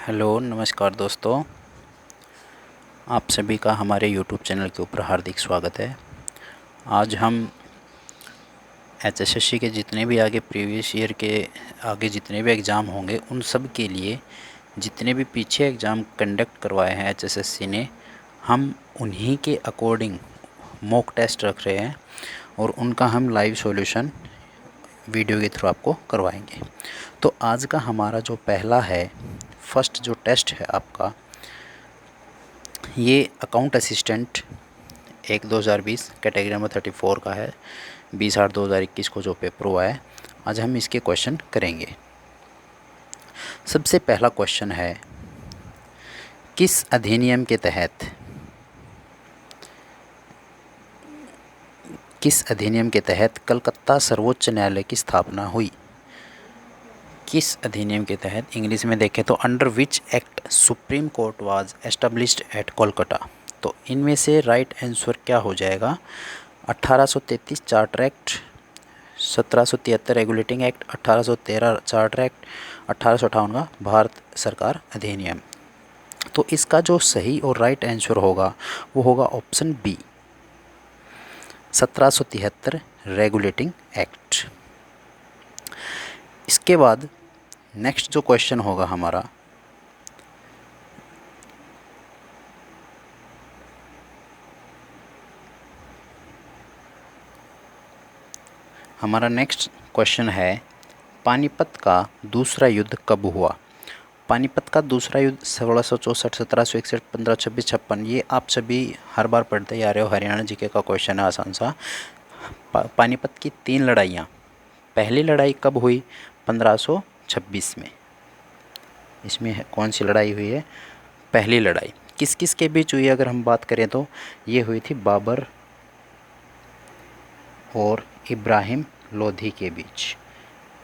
Hello नमस्कार दोस्तों, आप सभी का हमारे यूट्यूब चैनल के ऊपर हार्दिक स्वागत है। आज हम एचएसएससी के जितने भी आगे प्रीवियस ईयर के आगे जितने भी एग्ज़ाम होंगे उन सब के लिए जितने भी पीछे एग्ज़ाम कंडक्ट करवाए हैं एचएसएससी ने, हम उन्हीं के अकॉर्डिंग मॉक टेस्ट रख रहे हैं और उनका हम लाइव सॉल्यूशन वीडियो के थ्रू आपको करवाएंगे। तो आज का हमारा जो पहला है, फर्स्ट जो टेस्ट है आपका, ये अकाउंट असिस्टेंट 1/2020 कैटेगरी नंबर 34 का है। 20/8/2021 को जो पेपर हुआ है, आज हम इसके क्वेश्चन करेंगे। सबसे पहला क्वेश्चन है, किस अधिनियम के तहत कलकत्ता सर्वोच्च न्यायालय की स्थापना हुई? किस अधिनियम के तहत, इंग्लिश में देखें तो under which act supreme court was established at Kolkata. तो इनमें से राइट आंसर क्या हो जाएगा? 1833 charter act, 1773 regulating act, 1813 charter act, 1858 का भारत सरकार अधिनियम। तो इसका जो सही और राइट आंसर होगा वो होगा ऑप्शन बी, 1773 रेगुलेटिंग एक्ट। इसके बाद नेक्स्ट जो क्वेश्चन होगा हमारा नेक्स्ट क्वेश्चन है, पानीपत का दूसरा युद्ध कब हुआ? पानीपत का दूसरा युद्ध 1664, 1761, 1526, 56, ये आप सभी हर बार पढ़ते ही आ रहे हो। हरियाणा जीके का क्वेश्चन है, आसान सा। पानीपत की 3 लड़ाइयाँ, पहली लड़ाई कब हुई? 1526 में। इसमें कौन सी लड़ाई हुई है? पहली लड़ाई किस किस के बीच हुई? अगर हम बात करें तो ये हुई थी बाबर और इब्राहिम लोधी के बीच।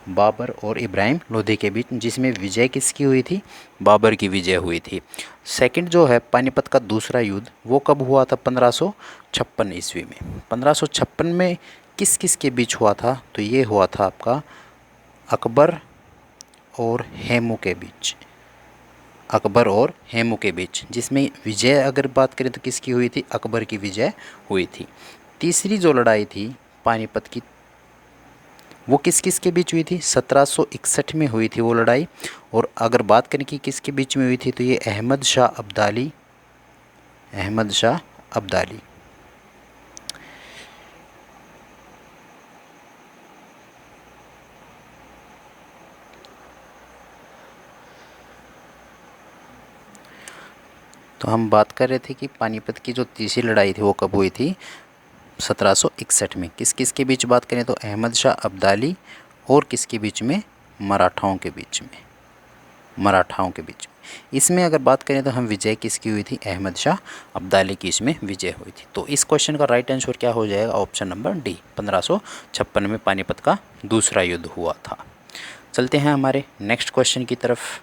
बाबर और इब्राहिम लोधी के बीच, जिसमें विजय किसकी हुई थी? बाबर की विजय हुई थी। सेकंड जो है पानीपत का दूसरा युद्ध, वो कब हुआ था? 1556 ईस्वी में। 1556 में किस किस के बीच हुआ था? तो ये हुआ था आपका अकबर और हेमू के बीच। अकबर और हेमू के बीच, जिसमें विजय अगर बात करें तो किसकी हुई थी? अकबर की विजय हुई थी। तीसरी जो लड़ाई थी पानीपत की, वो किस किस के बीच हुई थी? 1761 में हुई थी वो लड़ाई। और अगर बात करें कि किसके बीच में हुई थी, तो ये अहमद शाह अब्दाली। तो हम बात कर रहे थे कि पानीपत की जो तीसरी लड़ाई थी वो कब हुई थी? 1761 में। किस किस के बीच बात करें तो अहमद शाह अब्दाली और किसके बीच में? मराठाओं के बीच में। इसमें अगर बात करें तो हम विजय किसकी हुई थी? अहमद शाह अब्दाली की इसमें विजय हुई थी। तो इस क्वेश्चन का राइट आंसर क्या हो जाएगा? ऑप्शन नंबर डी, 1556 में पानीपत का दूसरा युद्ध हुआ था। चलते हैं हमारे नेक्स्ट क्वेश्चन की तरफ।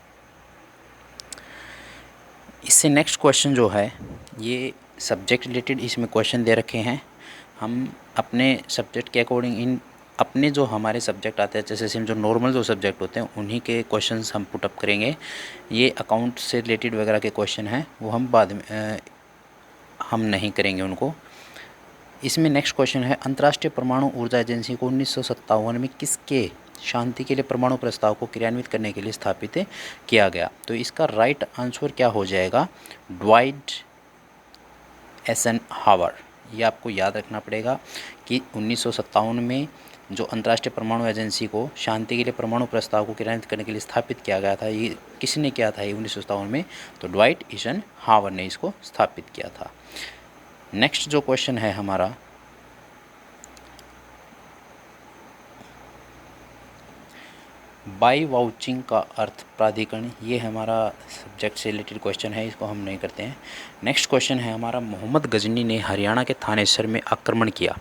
इससे नेक्स्ट क्वेश्चन जो है, ये सब्जेक्ट रिलेटेड इसमें क्वेश्चन दे रखे हैं। हम अपने सब्जेक्ट के अकॉर्डिंग अपने जो हमारे सब्जेक्ट आते हैं, जैसे जो नॉर्मल जो सब्जेक्ट होते हैं उन्हीं के क्वेश्चंस हम पुटअप करेंगे। ये अकाउंट से रिलेटेड वगैरह के क्वेश्चन हैं, वो हम बाद में हम नहीं करेंगे उनको। इसमें नेक्स्ट क्वेश्चन है, अंतर्राष्ट्रीय परमाणु ऊर्जा एजेंसी को 1957 में किसके शांति के लिए परमाणु प्रस्ताव को क्रियान्वित करने के लिए स्थापित किया गया? तो इसका राइट आंसर क्या हो जाएगा? ड्वाइट एसनहावर। ये आपको याद रखना पड़ेगा कि 1957 में जो अंतर्राष्ट्रीय परमाणु एजेंसी को शांति के लिए परमाणु प्रस्ताव को क्रियान्वित करने के लिए स्थापित किया गया था, ये किसने किया था? ये 1957 में, तो ड्वाइट एसनहावर ने इसको स्थापित किया था। नेक्स्ट जो क्वेश्चन है हमारा, बाई वाउचिंग का अर्थ प्राधिकरण। ये हमारा सब्जेक्ट से रिलेटेड क्वेश्चन है, इसको हम नहीं करते हैं। नेक्स्ट क्वेश्चन है हमारा, मोहम्मद गजनी ने हरियाणा के थानेसर में आक्रमण किया।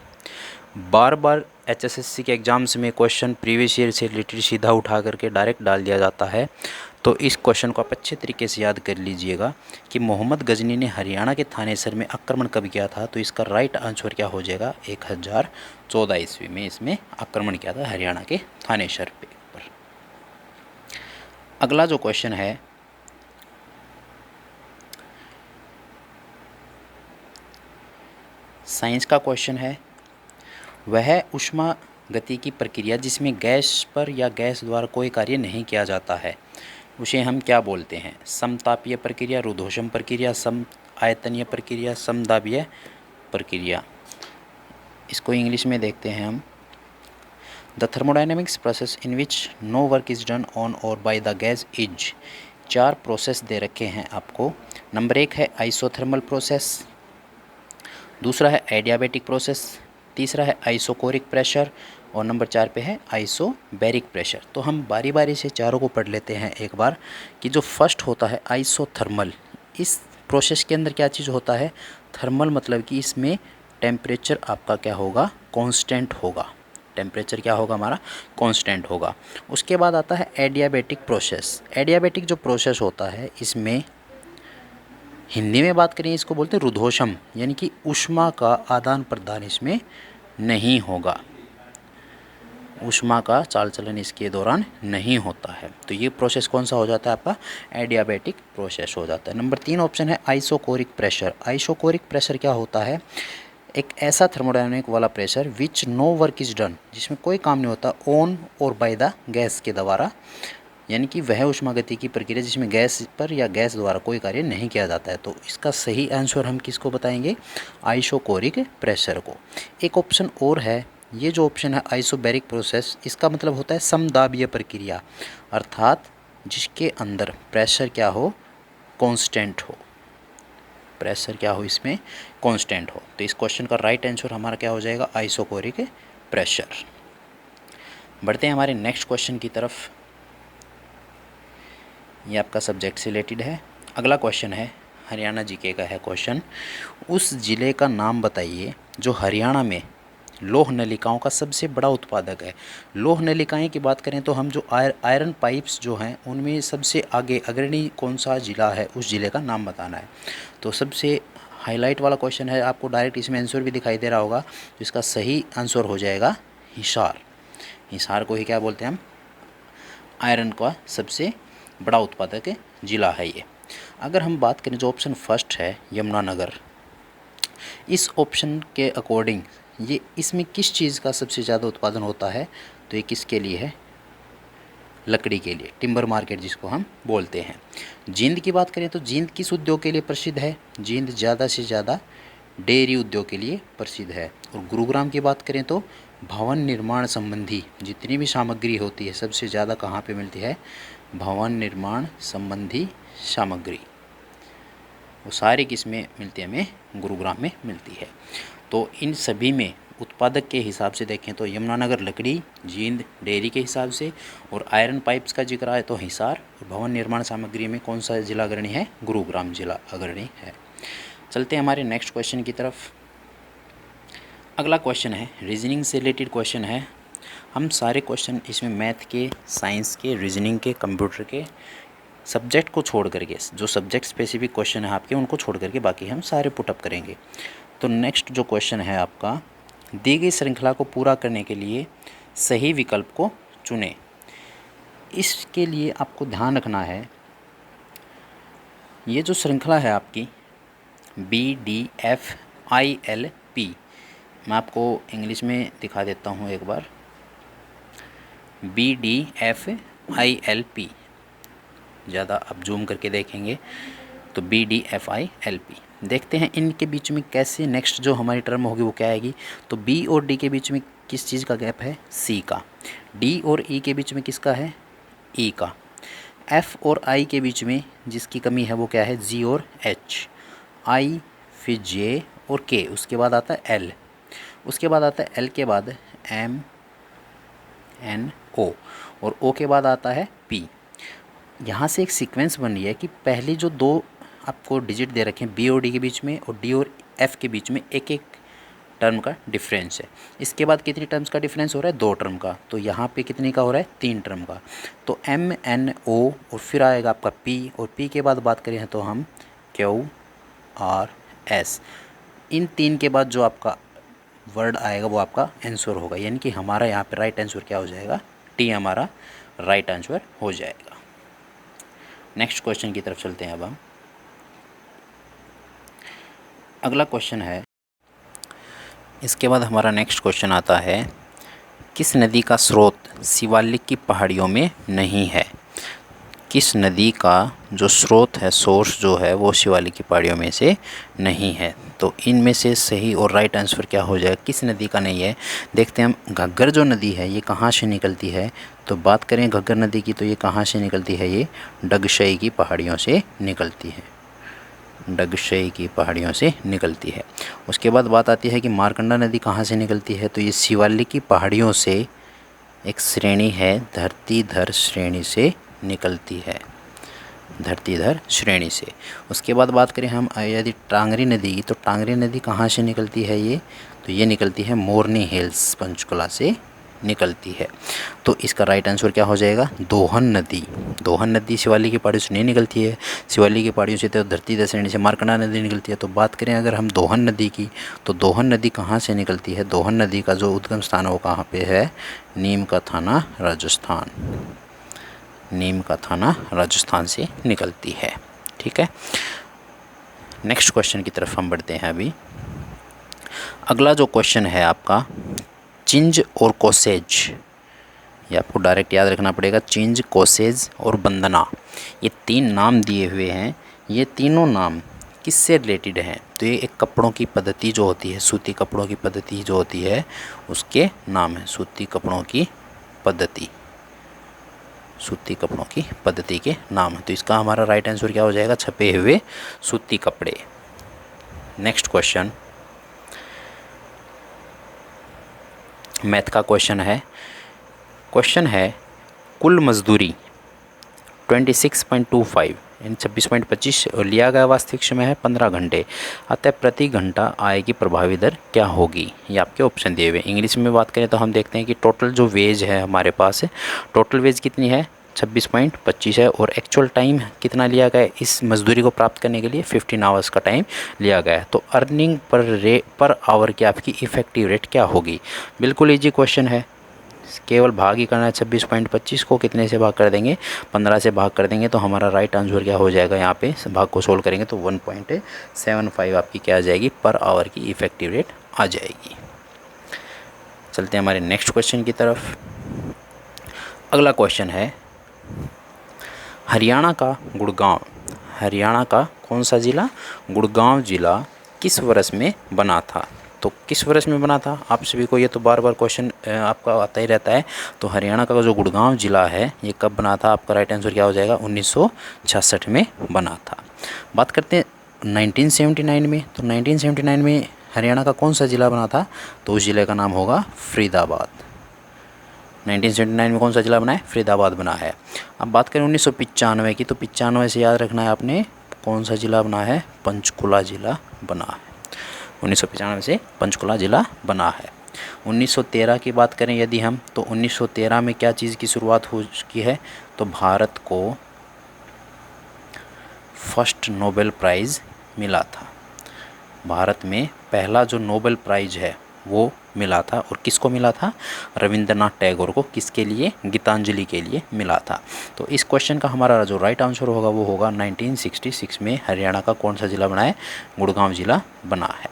बार बार एचएसएससी के एग्जाम्स में क्वेश्चन प्रीवियस ईयर से रिलेटेड सीधा उठा करके डायरेक्ट डाल दिया जाता है, तो इस क्वेश्चन को आप अच्छे तरीके से याद कर लीजिएगा कि मोहम्मद गजनी ने हरियाणा के थानेसर में आक्रमण कब किया था? तो इसका राइट आंसर क्या हो जाएगा? 1014 ईस्वी में इसमें आक्रमण किया था हरियाणा के थानेसर पे। अगला जो क्वेश्चन है, साइंस का क्वेश्चन है, वह ऊष्मा गति की प्रक्रिया जिसमें गैस पर या गैस द्वारा कोई कार्य नहीं किया जाता है, उसे हम क्या बोलते हैं? समतापीय प्रक्रिया, रुद्धोष्म प्रक्रिया, सम आयतनीय प्रक्रिया, समदाबीय प्रक्रिया। इसको इंग्लिश में देखते हैं हम। The thermodynamics process in which no work is done on or by the gas is. 4 process दे रखे हैं आपको। नंबर 1 है आइसोथर्मल प्रोसेस, दूसरा है एडियाबैटिक प्रोसेस, तीसरा है आइसोकोरिक प्रेशर और नंबर 4 पे है आइसोबैरिक प्रेशर। तो हम बारी बारी से चारों को पढ़ लेते हैं एक बार कि जो फर्स्ट होता है आइसोथर्मल, इस प्रोसेस के अंदर क्या चीज़ होता है? थर्मल मतलब कि इसमें टेम्परेचर आपका क्या होगा? कांस्टेंट होगा। टेम्परेचर क्या होगा हमारा? कांस्टेंट होगा। उसके बाद आता है एडियाबैटिक प्रोसेस। एडियाबैटिक जो प्रोसेस होता है इसमें हिंदी में बात करें इसको बोलते हैं रुद्धोष्म, यानी कि ऊष्मा का आदान प्रदान इसमें नहीं होगा, ऊष्मा का चाल चलन इसके दौरान नहीं होता है। तो ये प्रोसेस कौन सा हो जाता है आपका? एडियाबैटिक प्रोसेस हो जाता है। नंबर 3 ऑप्शन है आइसोकोरिक प्रेशर। आइसोकोरिक प्रेशर क्या होता है? एक ऐसा थर्मोडायनामिक वाला pressure which no work is done, जिसमें कोई काम नहीं होता on or by the gas के द्वारा, यानी कि वह ऊष्मागति की प्रक्रिया जिसमें गैस पर या गैस द्वारा कोई कार्य नहीं किया जाता है। तो इसका सही आंसर हम किसको बताएंगे? आइसोकोरिक प्रेशर को। एक ऑप्शन और है, ये जो ऑप्शन है आइसोबैरिक प्रोसेस, इसका मतलब होता है समदाबीय प्रक्रिया, अर्थात जिसके अंदर प्रेशर क्या हो? कांस्टेंट हो। प्रेशर क्या हो इसमें? कांस्टेंट हो। तो इस क्वेश्चन का राइट आंसर हमारा क्या हो जाएगा? Isochoric pressure. बढ़ते हैं हमारे नेक्स्ट क्वेश्चन की तरफ। ये आपका सब्जेक्ट से रिलेटेड है। अगला क्वेश्चन है हरियाणा जीके का है क्वेश्चन। उस ज़िले का नाम बताइए जो हरियाणा में लौह नलिकाओं का सबसे बड़ा उत्पादक है। लौह नलिकाएं की बात करें तो हम जो आयरन पाइप्स जो हैं उनमें सबसे आगे अग्रणी कौन सा ज़िला है, उस ज़िले का नाम बताना है। तो सबसे हाईलाइट वाला क्वेश्चन है, आपको डायरेक्ट इसमें आंसर भी दिखाई दे रहा होगा। तो इसका सही आंसर हो जाएगा हिसार। हिसार को ही क्या बोलते हैं हम? आयरन का सबसे बड़ा उत्पादक ज़िला है ये। अगर हम बात करें जो ऑप्शन फर्स्ट है यमुनानगर, इस ऑप्शन के अकॉर्डिंग ये इसमें किस चीज़ का सबसे ज़्यादा उत्पादन होता है? तो ये किसके लिए है? लकड़ी के लिए, टिम्बर मार्केट जिसको हम बोलते हैं। जींद की बात करें तो जींद किस उद्योग के लिए प्रसिद्ध है? जींद ज़्यादा से ज़्यादा डेयरी उद्योग के लिए प्रसिद्ध है। और गुरुग्राम की बात करें तो भवन निर्माण संबंधी जितनी भी सामग्री होती है सबसे ज़्यादा कहाँ पे मिलती है? भवन निर्माण संबंधी सामग्री, वो सारी किस में मिलती है? हमें गुरुग्राम में मिलती है। तो इन सभी में उत्पादक के हिसाब से देखें तो यमुनानगर लकड़ी, जींद डेयरी के हिसाब से, और आयरन पाइप्स का जिक्र आए तो हिसार, और भवन निर्माण सामग्री में कौन सा जिला अग्रणी है? गुरुग्राम जिला अग्रणी है। चलते हैं हमारे नेक्स्ट क्वेश्चन की तरफ। अगला क्वेश्चन है रीजनिंग से रिलेटेड क्वेश्चन है। हम सारे क्वेश्चन इसमें मैथ के, साइंस के, रीजनिंग के, कंप्यूटर के सब्जेक्ट को छोड़ करके, जो सब्जेक्ट स्पेसिफिक क्वेश्चन है आपके उनको छोड़ करके बाकी हम सारे पुटअप करेंगे। तो नेक्स्ट जो क्वेश्चन है आपका, दी गई श्रृंखला को पूरा करने के लिए सही विकल्प को चुनें। इसके लिए आपको ध्यान रखना है, ये जो श्रृंखला है आपकी BDFILP, मैं आपको इंग्लिश में दिखा देता हूँ एक बार। BDFILP, ज़्यादा आप जूम करके देखेंगे तो BDFILP। देखते हैं इनके बीच में कैसे नेक्स्ट जो हमारी टर्म होगी वो क्या आएगी। तो B और D के बीच में किस चीज़ का गैप है? C का। D और E के बीच में किसका है? E का। F और I के बीच में जिसकी कमी है वो क्या है? G और H। I फिर J और K, उसके बाद आता है L, उसके बाद आता है L के बाद M N O, और O के बाद आता है P। यहाँ से एक सीक्वेंस बन रही है कि पहले जो दो आपको डिजिट दे रखे हैं B और D के बीच में, और D और F के बीच में एक एक टर्म का डिफरेंस है। इसके बाद कितनी टर्म्स का डिफरेंस हो रहा है? 2 टर्म का। तो यहाँ पे कितने का हो रहा है? 3 टर्म का। तो M N O और फिर आएगा आपका P, और P के बाद बात करें तो हम Q R S। इन 3 के बाद जो आपका वर्ड आएगा वो आपका आंसर होगा, यानी कि हमारा यहाँ पे राइट आंसर क्या हो जाएगा? T हमारा राइट आंसर हो जाएगा। नेक्स्ट क्वेश्चन की तरफ चलते हैं अब हम। अगला क्वेश्चन है इसके बाद हमारा नेक्स्ट क्वेश्चन आता है, किस नदी का स्रोत शिवालिक की पहाड़ियों में नहीं है? किस नदी का जो स्रोत है, सोर्स जो है, वो शिवालिक की पहाड़ियों में से नहीं है? तो इनमें से सही और राइट आंसर क्या हो जाएगा, किस नदी का नहीं है? देखते हैं हम। घग्गर जो नदी है ये कहाँ से निकलती है? तो बात करें घग्गर नदी की, तो ये कहाँ से निकलती है? ये डगशई की पहाड़ियों से निकलती है, डगशई की पहाड़ियों से निकलती है। उसके बाद बात आती है कि मारकंडा नदी कहाँ से निकलती है? तो ये शिवालिक की पहाड़ियों से एक श्रेणी है, धरतीधर श्रेणी से निकलती है, धरतीधर श्रेणी से। उसके बाद बात करें हम यदि टांगरी नदी की, तो टांगरी नदी कहाँ से निकलती है ये? तो ये निकलती है मोरनी हिल्स, पंचकुला से निकलती है। तो इसका राइट आंसर क्या हो जाएगा? दोहन नदी। दोहन नदी शिवालिक की पहाड़ियों से नहीं निकलती है, शिवालिक की पहाड़ियों से तो धरतीधर श्रेणी से मारकंडा नदी निकलती है। तो बात करें अगर हम दोहन नदी की, तो दोहन नदी कहाँ से निकलती है? दोहन नदी का जो उद्गम स्थान है वो कहाँ पे है? नीम का थाना, राजस्थान। नीम का थाना राजस्थान से निकलती है। ठीक है, नेक्स्ट क्वेश्चन की तरफ हम बढ़ते हैं अभी। अगला जो क्वेश्चन है आपका, चिंज और कोसेज, ये आपको डायरेक्ट याद रखना पड़ेगा। चिंज, कोसेज और बंदना, ये तीन नाम दिए हुए हैं। ये तीनों नाम किससे रिलेटेड हैं? तो ये एक कपड़ों की पद्धति जो होती है, सूती कपड़ों की पद्धति जो होती है, उसके नाम है। सूती कपड़ों की पद्धति, सूती कपड़ों की पद्धति के नाम है। तो इसका हमारा राइट आंसर क्या हो जाएगा? छपे हुए सूती कपड़े। नेक्स्ट क्वेश्चन मैथ का क्वेश्चन है। क्वेश्चन है, कुल मजदूरी 26.25 यानी 26.25 लिया गया, वास्तविक समय है 15 घंटे, अतः प्रति घंटा आय की प्रभावी दर क्या होगी? ये आपके ऑप्शन दिए हुए। इंग्लिश में बात करें तो हम देखते हैं कि टोटल जो वेज है हमारे पास, टोटल वेज कितनी है? 26.25 है, और एक्चुअल टाइम कितना लिया गया है इस मजदूरी को प्राप्त करने के लिए? 15 आवर्स का टाइम लिया गया है। तो अर्निंग पर आवर की आपकी इफ़ेक्टिव रेट क्या होगी? बिल्कुल ईजी क्वेश्चन है, केवल भाग ही करना है। 26.25 को कितने से भाग कर देंगे? 15 से भाग कर देंगे। तो हमारा राइट आंसर क्या हो जाएगा? यहाँ पे भाग को सोल्व करेंगे तो 1.75 आपकी क्या आ जाएगी? पर आवर की इफ़ेक्टिव रेट आ जाएगी। चलते हैं हमारे नेक्स्ट क्वेश्चन की तरफ। अगला क्वेश्चन है, हरियाणा का गुड़गांव, हरियाणा का कौन सा ज़िला? गुड़गांव ज़िला किस वर्ष में बना था? तो किस वर्ष में बना था? आप सभी को ये तो बार बार क्वेश्चन आपका आता ही रहता है। तो हरियाणा का जो गुड़गांव ज़िला है ये कब बना था? आपका राइट आंसर क्या हो जाएगा? 1966 में बना था। बात करते हैं 1979 में। तो 1979 में हरियाणा का कौन सा ज़िला बना था? तो उस ज़िले का नाम होगा फरीदाबाद। 1979 में कौन सा ज़िला बना है? फरीदाबाद बना है। अब बात करें 1995 की, तो 95 से याद रखना है आपने, कौन सा ज़िला बना है? पंचकुला ज़िला बना है। 1995 से पंचकुला ज़िला बना है। 1913 की बात करें यदि हम, तो 1913 में क्या चीज़ की शुरुआत हो चुकी है? तो भारत को फर्स्ट नोबेल प्राइज़ मिला था। भारत में पहला जो नोबेल प्राइज़ है वो मिला था, और किसको मिला था? रविंद्रनाथ टैगोर को। किसके लिए? गीतांजलि के लिए मिला था। तो इस क्वेश्चन का हमारा जो राइट आंसर होगा वो होगा 1966 में हरियाणा का कौन सा ज़िला बना है? गुड़गांव ज़िला बना है।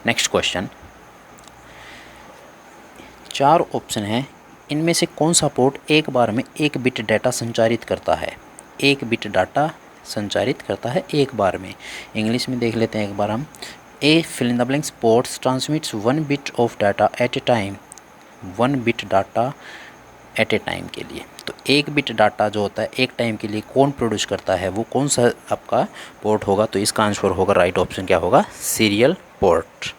नेक्स्ट क्वेश्चन, 4 ऑप्शन हैं, इनमें से कौन सा पोर्ट एक बार में 1 बिट डाटा संचारित करता है? 1 बिट डाटा संचारित करता है एक बार में। इंग्लिश में देख लेते हैं एक बार हम। A fill in the blanks ports transmits 1 bit of data at a time, 1 bit data at a time के लिए। तो 1 बिट डाटा जो होता है एक टाइम के लिए कौन प्रोड्यूस करता है? वो कौन सा आपका पोर्ट होगा? तो इसका आंसर होगा, राइट ऑप्शन क्या होगा? Serial port.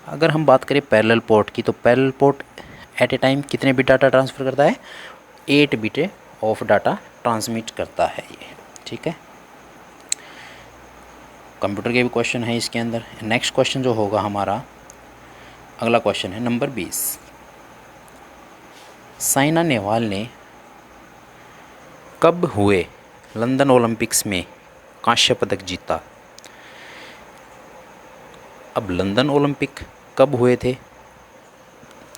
अगर हम बात करें पैरेलल पोर्ट की, तो parallel port at a time कितने बिट डाटा ट्रांसफ़र करता है? 8 बिट ऑफ डाटा ट्रांसमिट करता है ये। ठीक है, कंप्यूटर के भी क्वेश्चन है इसके अंदर। नेक्स्ट क्वेश्चन जो होगा हमारा, अगला क्वेश्चन है नंबर 20। साइना नेहवाल ने कब हुए लंदन ओलंपिक्स में कांस्य पदक जीता? अब लंदन ओलंपिक कब हुए थे?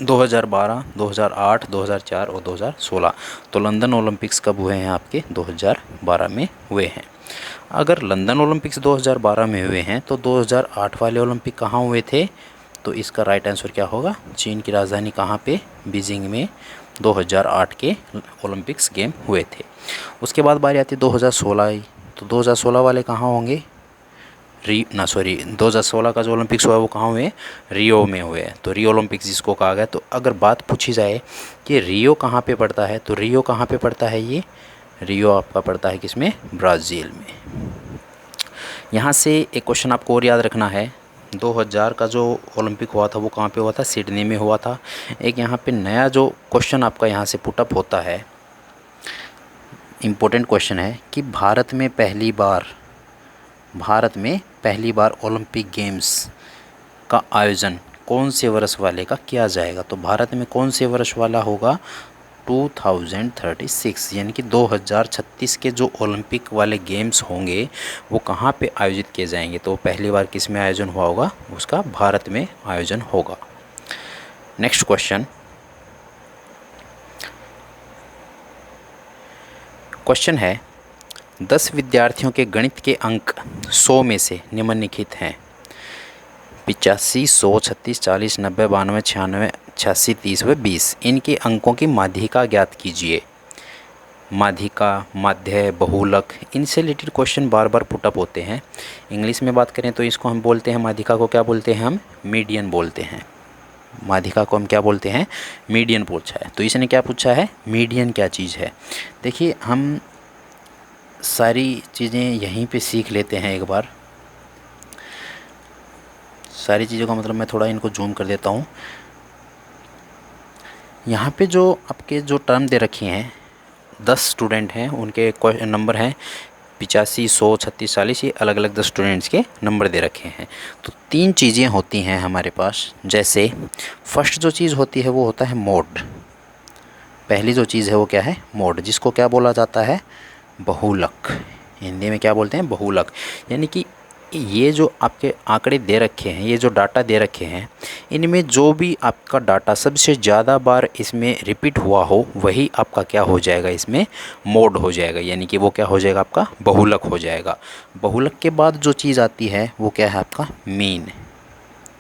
2012, 2008, 2004 और 2016। तो लंदन ओलंपिक्स कब हुए हैं आपके? 2012 में हुए हैं। अगर लंदन ओलंपिक्स 2012 में हुए हैं तो 2008 वाले ओलंपिक कहाँ हुए थे? तो इसका राइट आंसर क्या होगा? चीन की राजधानी कहाँ पे? बीजिंग में 2008 के ओलंपिक्स गेम हुए थे। उसके बाद बारी आती है 2016 की। तो 2016 वाले कहाँ होंगे? 2016 का जो ओलंपिक्स हुआ है वो कहाँ हुए? रियो में हुए हैं। तो रियो ओलंपिक्स जिसको कहा गया। तो अगर बात पूछी जाए कि रियो कहाँ पे पड़ता है, तो रियो कहाँ पे पड़ता है? ये रियो आपका पड़ता है किसमें? ब्राज़ील में। यहाँ से एक क्वेश्चन आपको और याद रखना है, 2000 का जो ओलंपिक हुआ था वो कहाँ पे हुआ था? सिडनी में हुआ था। एक यहाँ पे नया जो क्वेश्चन आपका यहाँ से पुटअप होता है, इम्पोर्टेंट क्वेश्चन है कि भारत में पहली बार ओलंपिक गेम्स का आयोजन कौन से वर्ष वाले का किया जाएगा? तो भारत में कौन से वर्ष वाला होगा? 2036, यानी कि 2036 के जो ओलंपिक वाले गेम्स होंगे वो कहाँ पे आयोजित किए जाएंगे? तो पहली बार किस में आयोजन हुआ होगा? उसका भारत में आयोजन होगा। नेक्स्ट क्वेश्चन है 10 विद्यार्थियों के गणित के अंक 100 में से निम्नलिखित हैं। 85, 100, 36, 40, 90, 92, 96, 86, 30 व 20। इनके अंकों की माध्यिका ज्ञात कीजिए। माध्यिका, माध्य, बहुलक, इनसे रिलेटेड क्वेश्चन बार बार पुटअप होते हैं। इंग्लिश में बात करें तो इसको हम बोलते हैं, माध्यिका को क्या बोलते हैं? हम मीडियन बोलते हैं। माध्यिका को हम क्या बोलते हैं? मीडियन पूछा है। तो इसने क्या पूछा है? मीडियन क्या चीज़ है? देखिए, हम सारी चीज़ें यहीं पे सीख लेते हैं एक बार। सारी चीज़ों का मतलब मैं थोड़ा इनको जूम कर देता हूँ। यहाँ पे जो आपके जो टर्म दे रखे हैं, 10 स्टूडेंट हैं, उनके नंबर हैं 85, 100, 36, 40, ये अलग अलग 10 स्टूडेंट्स के नंबर दे रखे हैं। तो 3 चीज़ें होती हैं हमारे पास। जैसे फर्स्ट जो चीज़ होती है वो होता है मोड। पहली जो चीज़ है वो क्या है? मोड, जिसको क्या बोला जाता है? बहुलक। हिंदी में क्या बोलते हैं? बहुलक। यानी कि ये जो आपके आंकड़े दे रखे हैं, ये जो डाटा दे रखे हैं, इनमें जो भी आपका डाटा सबसे ज़्यादा बार इसमें रिपीट हुआ हो वही आपका क्या हो जाएगा? इसमें मोड हो जाएगा। यानी कि वो क्या हो जाएगा? आपका बहुलक हो जाएगा। बहुलक के बाद जो चीज़ आती है वो क्या है? आपका मीन।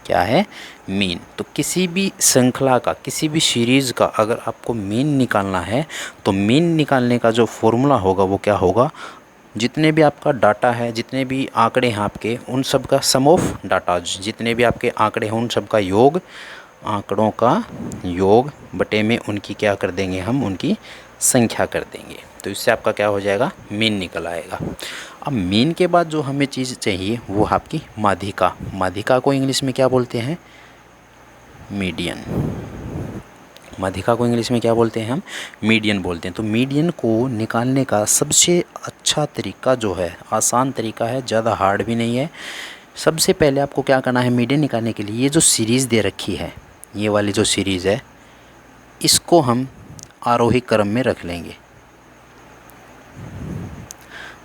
क्या है? मीन। तो किसी भी श्रृंखला का, किसी भी सीरीज़ का अगर आपको मीन निकालना है तो मीन निकालने का जो फॉर्मूला होगा वो क्या होगा? जितने भी आपका डाटा है, जितने भी आंकड़े हैं आपके, उन सब का सम ऑफ डाटा, जितने भी आपके आंकड़े हैं उन सब का योग, आंकड़ों का योग बटे में उनकी क्या कर देंगे? हम उनकी संख्या कर देंगे। तो इससे आपका क्या हो जाएगा? मीन निकल आएगा। अब मीन के बाद जो हमें चीज़ चाहिए वो आपकी माध्यिका। माध्यिका को इंग्लिश में क्या बोलते हैं? मीडियन। माध्यिका को इंग्लिश में क्या बोलते हैं? हम मीडियन बोलते हैं। तो मीडियन को निकालने का सबसे अच्छा तरीका जो है, आसान तरीका है, ज़्यादा हार्ड भी नहीं है। सबसे पहले आपको क्या करना है मीडियन निकालने के लिए? ये जो सीरीज़ दे रखी है, ये वाली जो सीरीज़ है, इसको हम आरोही क्रम में रख लेंगे।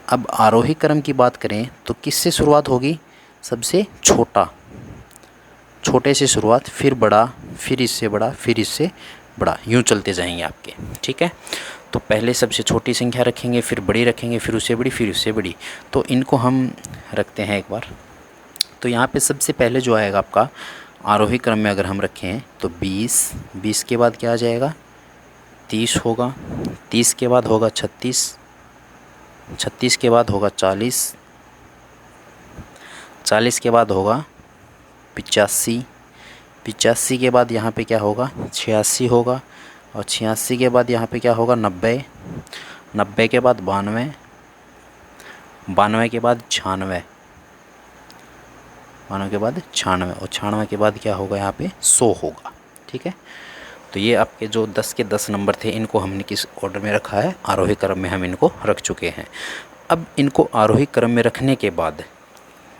अब आरोही क्रम की बात करें तो किससे शुरुआत होगी? सबसे छोटा, छोटे से शुरुआत, फिर बड़ा, फिर इससे बड़ा, फिर इससे बड़ा, यूँ चलते जाएंगे आपके। ठीक है। तो पहले सबसे छोटी संख्या रखेंगे, फिर बड़ी रखेंगे, फिर उससे बड़ी, फिर उससे बड़ी। तो इनको हम रखते हैं एक बार। तो यहाँ पे सबसे पहले जो आएगा आपका आरोही क्रम में अगर हम रखें तो 20, 20 के बाद क्या आ जाएगा? 30 होगा, 30 के बाद होगा 36, 36 के बाद होगा 40, 40 के बाद होगा 85, 85 के बाद यहाँ पे क्या होगा? 86 होगा, और 86 के बाद यहाँ पे क्या होगा? 90, 90 के बाद 92, 92 के बाद 96, 92 के बाद 96, और 96 के बाद क्या होगा? यहाँ पे 100 होगा। ठीक है। तो ये आपके जो 10 के 10 नंबर थे, इनको हमने किस ऑर्डर में रखा है? आरोही क्रम में हम इनको रख चुके हैं। अब इनको आरोही क्रम में रखने के बाद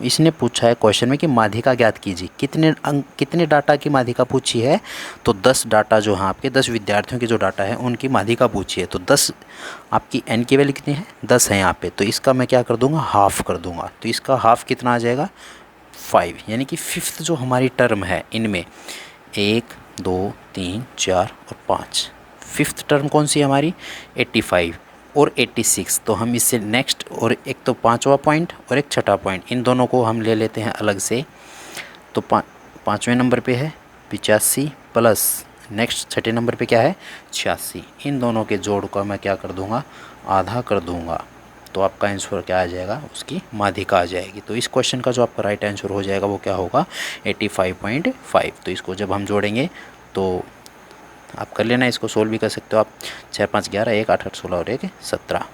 इसने पूछा है क्वेश्चन में कि माध्यिका ज्ञात कीजिए। कितने अंक, कितने डाटा की माध्यिका पूछी है? तो 10 डाटा जो है आपके 10 विद्यार्थियों के जो डाटा है उनकी माध्यिका पूछी है। तो 10 आपकी n की वैल्यू कितनी है? 10 है यहाँ पे। तो इसका मैं क्या कर दूँगा? हाफ़ कर दूँगा। तो इसका हाफ़ कितना आ जाएगा? 5, यानी कि 5th जो हमारी टर्म है इनमें 1, 2, 3, 4 और 5, 5th टर्म कौन सी है हमारी? 85 और 86। तो हम इससे नेक्स्ट, और एक तो 5वां पॉइंट और एक छठा पॉइंट, इन दोनों को हम ले लेते हैं अलग से। तो 5वें नंबर पे है 85 प्लस नेक्स्ट छठे नंबर पे क्या है 86। इन दोनों के जोड़ का मैं क्या कर दूंगा, आधा कर दूंगा, तो आपका आंसर क्या आ जाएगा, उसकी माध्यिका आ जाएगी। तो इस क्वेश्चन का जो आपका राइट आंसर हो जाएगा वो क्या होगा 85.5। तो इसको जब हम जोड़ेंगे तो आप कर लेना, इसको सोल्व भी कर सकते हो आप। 6 5 11 1 8 8 16 और 1 17।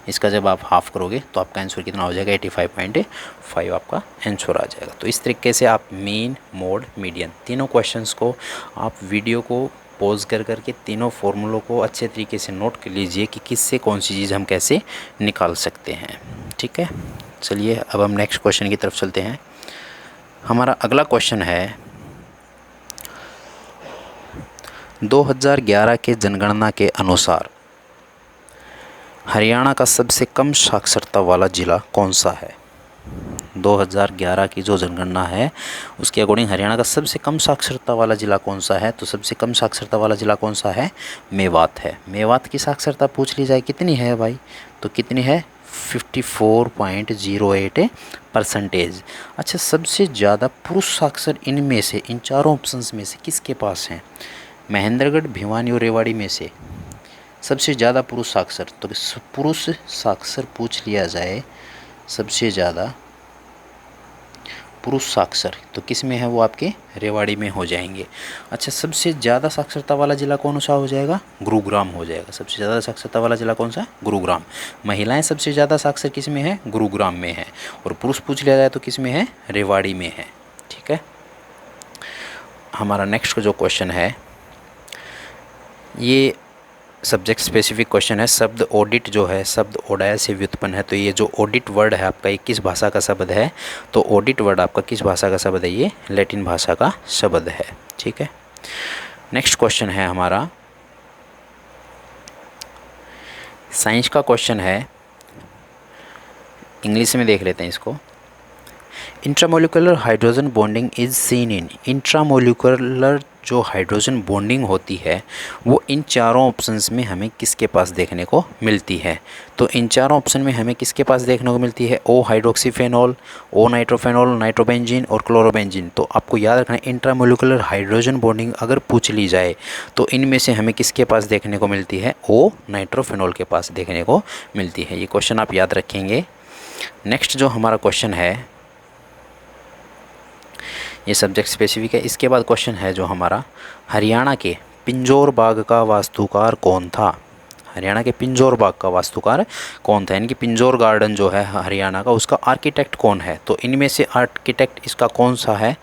इसका जब आप हाफ़ करोगे तो आपका आंसर कितना हो जाएगा 85.5 आपका आंसर आ जाएगा। तो इस तरीके से आप मीन मोड मीडियन तीनों क्वेश्चंस को आप वीडियो को पॉज कर करके तीनों फॉर्मूलों को अच्छे तरीके से नोट कर लीजिए कि किससे कौन सी चीज़ हम कैसे निकाल सकते हैं। ठीक है, चलिए अब हम नेक्स्ट क्वेश्चन की तरफ चलते हैं। हमारा अगला क्वेश्चन है 2011 के जनगणना के अनुसार हरियाणा का सबसे कम साक्षरता वाला ज़िला कौन सा है। 2011 की जो जनगणना है उसके अकॉर्डिंग हरियाणा का सबसे कम साक्षरता वाला ज़िला कौन सा है। तो सबसे कम साक्षरता वाला ज़िला कौन सा है, मेवात है। मेवात की साक्षरता पूछ ली जाए कितनी है भाई, तो कितनी है 54.08%। अच्छा, सबसे ज़्यादा पुरुष साक्षर इनमें से, इन चारों ऑप्शंस में से किसके पास हैं। महेंद्रगढ़, भिवानी और रेवाड़ी में से सबसे ज़्यादा पुरुष साक्षर, तो पुरुष साक्षर पूछ लिया जाए सबसे ज़्यादा पुरुष साक्षर तो किस में है, वो आपके रेवाड़ी में हो जाएंगे। अच्छा, सबसे ज़्यादा साक्षरता वाला ज़िला कौन सा हो जाएगा, गुरुग्राम हो जाएगा। सबसे ज़्यादा साक्षरता वाला ज़िला कौन सा, गुरुग्राम। महिलाएं सबसे ज़्यादा साक्षर किस में है, गुरुग्राम में है। और पुरुष पूछ लिया जाए तो किस में है, रेवाड़ी में है। ठीक है, हमारा नेक्स्ट जो क्वेश्चन है ये सब्जेक्ट स्पेसिफिक क्वेश्चन है। शब्द ऑडिट जो है शब्द ओडाया से व्युत्पन्न है। तो ये जो ऑडिट वर्ड है आपका, ये किस भाषा का शब्द है, तो ऑडिट वर्ड आपका किस भाषा का शब्द है, ये लैटिन भाषा का शब्द है। ठीक है, नेक्स्ट क्वेश्चन है हमारा साइंस का क्वेश्चन है, इंग्लिश में देख लेते हैं इसको। Intramolecular hydrogen bonding is seen in. Intramolecular जो हाइड्रोजन बॉन्डिंग होती है वो इन चारों ऑप्शंस में हमें किसके पास देखने को मिलती है। तो इन चारों ऑप्शन में हमें किसके पास देखने को मिलती है, ओ हाइड्रोक्सीफेनॉल, ओ नाइट्रोफेनॉल, नाइट्रोबेंजीन और क्लोरोबेंजीन। तो आपको याद रखना है इंट्रामोलिकुलर हाइड्रोजन बॉन्डिंग अगर पूछ ली जाए तो इनमें से हमें किसके पास देखने को मिलती है, ओ नाइट्रोफेनॉल के पास देखने को मिलती है। ये क्वेश्चन आप याद रखेंगे। नेक्स्ट जो हमारा क्वेश्चन है ये सब्जेक्ट स्पेसिफिक है। इसके बाद क्वेश्चन है जो हमारा, हरियाणा के पिंजौर बाग का वास्तुकार कौन था। हरियाणा के पिंजौर बाग का वास्तुकार कौन था, यानी कि पिंजौर गार्डन जो है हरियाणा का, उसका आर्किटेक्ट कौन है। तो इनमें से आर्किटेक्ट इसका कौन सा है,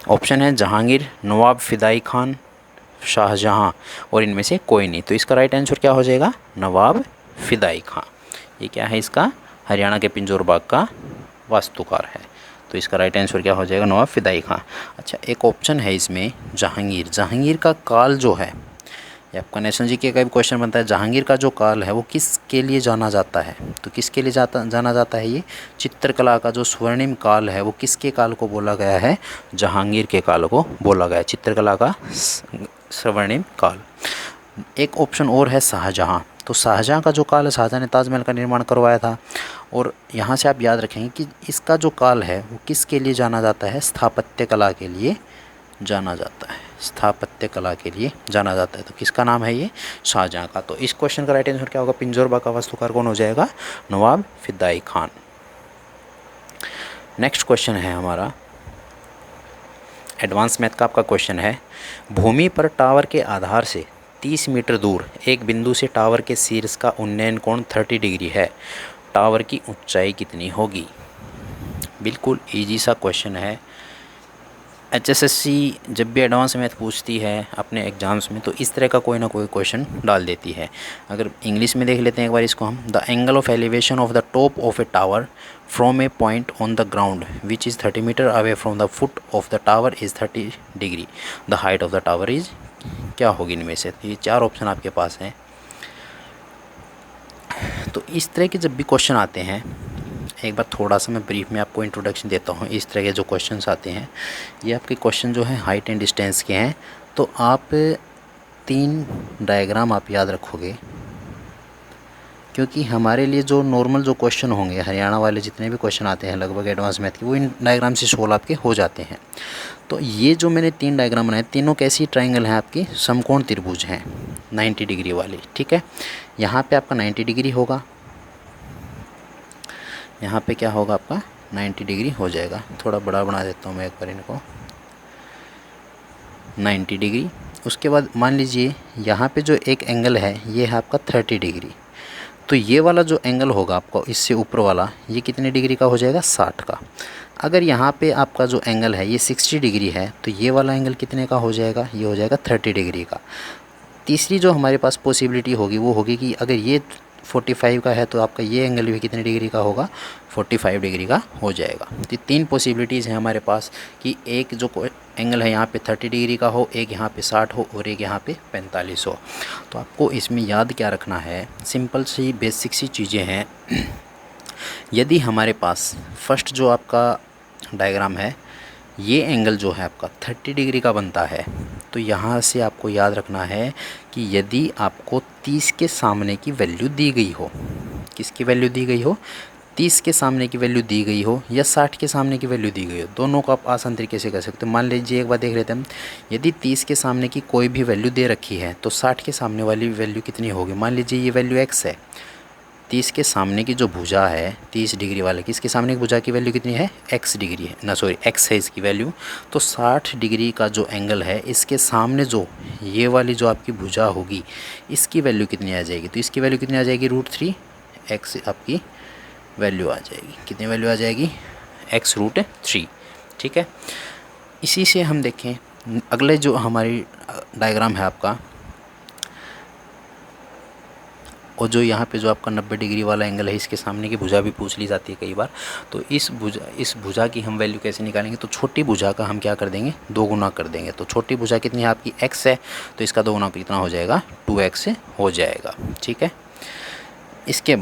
ऑप्शन है जहांगीर, नवाब फिदाई खान, शाहजहां और इनमें से कोई नहीं। तो इसका राइट आंसर क्या हो जाएगा, नवाब फिदाई खान। ये क्या है, इसका हरियाणा के पिंजौर बाग का वास्तुकार है। तो इसका राइट आंसर क्या हो जाएगा, नवाब फिदाई खान। अच्छा, एक ऑप्शन है इसमें जहांगीर। जहांगीर का काल जो है, ये आपका नेशनल जीके का भी क्वेश्चन बनता है। जहांगीर का जो काल है वो किसके लिए जाना जाता है, तो किसके लिए जाना जाता है, ये चित्रकला का जो स्वर्णिम काल है वो किसके काल को बोला गया है, जहांगीर के काल को बोला गया है, चित्रकला का स्वर्णिम काल। एक ऑप्शन और है शाहजहां। तो शाहजहां का जो काल है, शाहजहां ने ताजमहल का निर्माण करवाया था। और यहाँ से आप याद रखेंगे कि इसका जो काल है वो किसके लिए जाना जाता है, स्थापत्य कला के लिए जाना जाता है, स्थापत्य कला के लिए जाना जाता है। तो किसका नाम है ये, शाहजहां का। तो इस क्वेश्चन का राइट आंसर क्या होगा, पिंजौर बाग का वास्तुकार कौन हो जाएगा, नवाब फिदाई खान। नेक्स्ट क्वेश्चन है हमारा एडवांस मैथ का आपका क्वेश्चन है, भूमि पर टावर के आधार से 30 मीटर दूर एक बिंदु से टावर के शीर्ष का उन्नयन कोण 30 डिग्री है, टावर की ऊंचाई कितनी होगी। बिल्कुल इजी सा क्वेश्चन है। एचएसएससी जब भी एडवांस मैथ पूछती है अपने एग्जाम्स में तो इस तरह का कोई ना कोई क्वेश्चन डाल देती है। अगर इंग्लिश में देख लेते हैं एक बार इसको हम, the angle of elevation of the top of a tower from a point on the ground which is 30 metre away from the foot of the tower is 30 degree, the height of the tower is, क्या होगी इनमें से। तो ये चार option आपके पास हैं। तो इस तरह के जब भी क्वेश्चन आते हैं, एक बार थोड़ा सा मैं ब्रीफ में आपको इंट्रोडक्शन देता हूँ। इस तरह के जो क्वेश्चंस आते हैं ये आपके क्वेश्चन जो हैं हाइट एंड डिस्टेंस के हैं। तो आप 3 डायग्राम आप याद रखोगे, क्योंकि हमारे लिए जो नॉर्मल जो क्वेश्चन होंगे हरियाणा वाले जितने भी क्वेश्चन आते हैं लगभग एडवांस मैथ के, वो इन डायग्राम से सोल्व आपके हो जाते हैं। तो ये जो मैंने 3 डायग्राम बनाए, तीनों कैसी ट्रायंगल हैं आपकी, समकोण त्रिभुज हैं 90 डिग्री वाली। ठीक है, यहाँ पे आपका 90 डिग्री होगा, यहाँ पे क्या होगा आपका 90 डिग्री हो जाएगा। थोड़ा बड़ा बना देता हूँ मैं एक बार इनको, 90 डिग्री। उसके बाद मान लीजिए यहाँ पे जो एक एंगल है ये है आपका 30 डिग्री। तो ये वाला जो एंगल होगा आपको इससे ऊपर वाला, ये कितने डिग्री का हो जाएगा, 60 का। अगर यहाँ पे आपका जो एंगल है ये 60 डिग्री है तो ये वाला एंगल कितने का हो जाएगा, ये हो जाएगा 30 डिग्री का। तीसरी जो हमारे पास पॉसिबिलिटी होगी वो होगी कि अगर ये 45 का है तो आपका ये एंगल भी कितने डिग्री का होगा, 45 डिग्री का हो जाएगा। तो 3 पॉसिबिलिटीज़ हैं हमारे पास कि एक जो एंगल है यहाँ पे 30 डिग्री का हो, एक यहाँ पे 60 हो और एक यहाँ पे 45 हो। तो आपको इसमें याद क्या रखना है, सिंपल सी बेसिक सी चीज़ें हैं। यदि हमारे पास फर्स्ट जो आपका डायग्राम है ये एंगल जो है आपका 30 डिग्री का बनता है, तो यहाँ से आपको याद रखना है कि यदि आपको 30 के सामने की वैल्यू दी गई हो, किसकी वैल्यू दी गई हो, 30 के सामने की वैल्यू दी गई हो या 60 के सामने की वैल्यू दी गई हो, दोनों को आप आसान तरीके से कर सकते हो। मान लीजिए एक बार देख लेते हैं हम, यदि 30 के सामने की कोई भी वैल्यू दे रखी है तो 60 के सामने वाली वैल्यू कितनी होगी। मान लीजिए ये वैल्यू x है, 30 के सामने की जो भुजा है 30 डिग्री वाले की, इसके सामने की भुजा की वैल्यू कितनी है, x डिग्री है ना, सॉरी x है इसकी वैल्यू। तो 60 डिग्री का जो एंगल है इसके सामने जो ये वाली जो आपकी भुजा होगी इसकी वैल्यू कितनी आ जाएगी, तो इसकी वैल्यू कितनी आ जाएगी, √3 x आपकी वैल्यू आ जाएगी। कितनी वैल्यू आ जाएगी, x√3। ठीक है, इसी से हम देखें अगले जो हमारी डायग्राम है आपका, और जो यहाँ पे जो आपका 90 डिग्री वाला एंगल है इसके सामने की भुजा भी पूछ ली जाती है कई बार। तो इस भुजा की हम वैल्यू कैसे निकालेंगे, तो छोटी भुजा का हम क्या कर देंगे, 2 गुना कर देंगे। तो छोटी भुजा कितनी है आपकी, x है, तो इसका 2 गुना कितना हो जाएगा, 2x हो जाएगा। ठीक है, इसके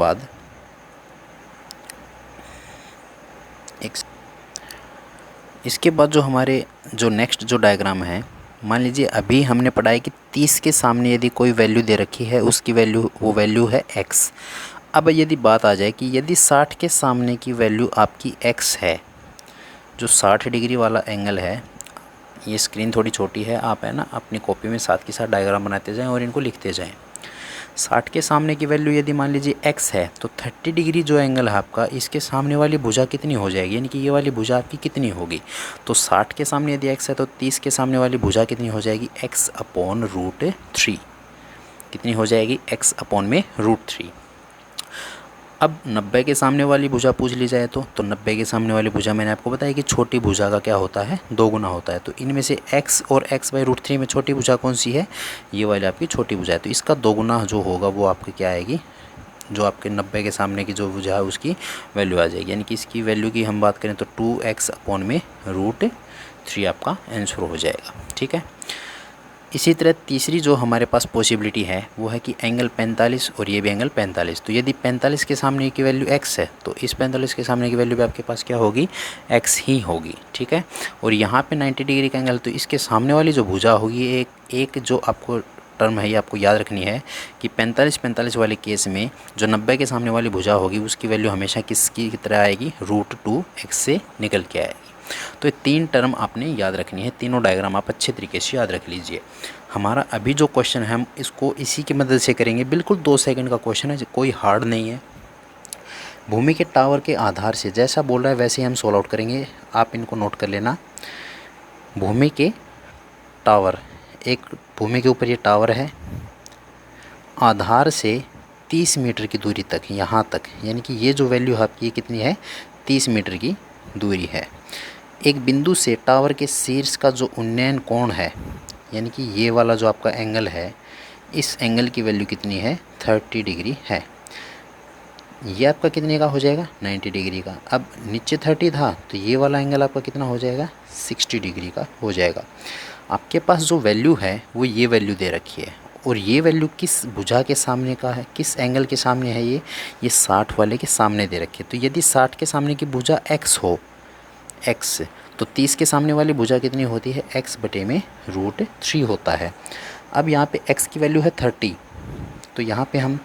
बाद जो हमारे जो नेक्स्ट जो डायग्राम है, मान लीजिए अभी हमने पढ़ा है कि 30 के सामने यदि कोई वैल्यू दे रखी है उसकी वैल्यू, वो वैल्यू है x। अब यदि बात आ जाए कि यदि 60 के सामने की वैल्यू आपकी x है, जो 60 डिग्री वाला एंगल है, ये स्क्रीन थोड़ी छोटी है, आप है ना अपनी कॉपी में साथ के साथ डायग्राम बनाते जाएं और इनको लिखते जाएं। 60 के सामने की वैल्यू यदि मान लीजिए x है तो 30 डिग्री जो एंगल है आपका इसके सामने वाली भुजा कितनी हो जाएगी, यानी कि ये वाली भुजा आपकी कितनी होगी। तो 60 के सामने यदि x है तो 30 के सामने वाली भुजा कितनी हो जाएगी, x/√3। कितनी हो जाएगी, x/√3। अब 90 के सामने वाली भुजा पूछ ली जाए तो 90 के सामने वाली भुजा मैंने आपको बताया कि छोटी भुजा का क्या होता है, 2 गुना होता है। तो इनमें से x और x/√3 में छोटी भुजा कौन सी है, ये वाली आपकी छोटी भुजा है। तो इसका 2 गुना जो होगा वो आपकी क्या आएगी, जो आपके 90 के सामने की जो भुजा है उसकी वैल्यू आ जाएगी। यानी कि इसकी वैल्यू की हम बात करें तो 2x/√3 आपका आंसर हो जाएगा। ठीक है, इसी तरह तीसरी जो हमारे पास पॉसिबिलिटी है वो है कि एंगल 45 और ये भी एंगल 45। तो यदि 45 के सामने की वैल्यू x है तो इस 45 के सामने की वैल्यू भी आपके पास क्या होगी, x ही होगी। ठीक है, और यहाँ पे 90 डिग्री का एंगल, तो इसके सामने वाली जो भुजा होगी एक जो आपको टर्म है ये आपको याद रखनी है कि 45 वाले केस में जो 90 के सामने वाली भुजा होगी उसकी वैल्यू हमेशा किसकी तरह आएगी, √2x से निकल के आएगी। तो ये 3 टर्म आपने याद रखनी है, तीनों डायग्राम आप अच्छे तरीके से याद रख लीजिए। हमारा अभी जो क्वेश्चन है हम इसको इसी की मदद से करेंगे, बिल्कुल 2 सेकंड का क्वेश्चन है, कोई हार्ड नहीं है। भूमि के टावर के आधार से जैसा बोल रहा है वैसे ही हम सोल्व आउट करेंगे, आप इनको नोट कर लेना। भूमि के टावर, एक भूमि के ऊपर ये टावर है, आधार से 30 मीटर की दूरी तक, यहाँ तक, यानी कि ये जो वैल्यू है आपकी कितनी है, 30 मीटर की दूरी है। एक बिंदु से टावर के शीर्ष का जो उन्नयन कोण है, यानी कि ये वाला जो आपका एंगल है, इस एंगल की वैल्यू कितनी है, 30 डिग्री है। ये आपका कितने का हो जाएगा, 90 डिग्री का। अब नीचे 30 था तो ये वाला एंगल आपका कितना हो जाएगा, 60 डिग्री का हो जाएगा। आपके पास जो वैल्यू है वो ये वैल्यू दे रखी है, और ये वैल्यू किस भुजा के सामने का है, किस एंगल के सामने है, ये 60 वाले के सामने दे रखी है। तो यदि 60 के सामने की भुजा x हो, x, तो 30 के सामने वाली भुजा कितनी होती है, x/√3 होता है। अब यहाँ पे x की वैल्यू है 30, तो यहाँ पे हम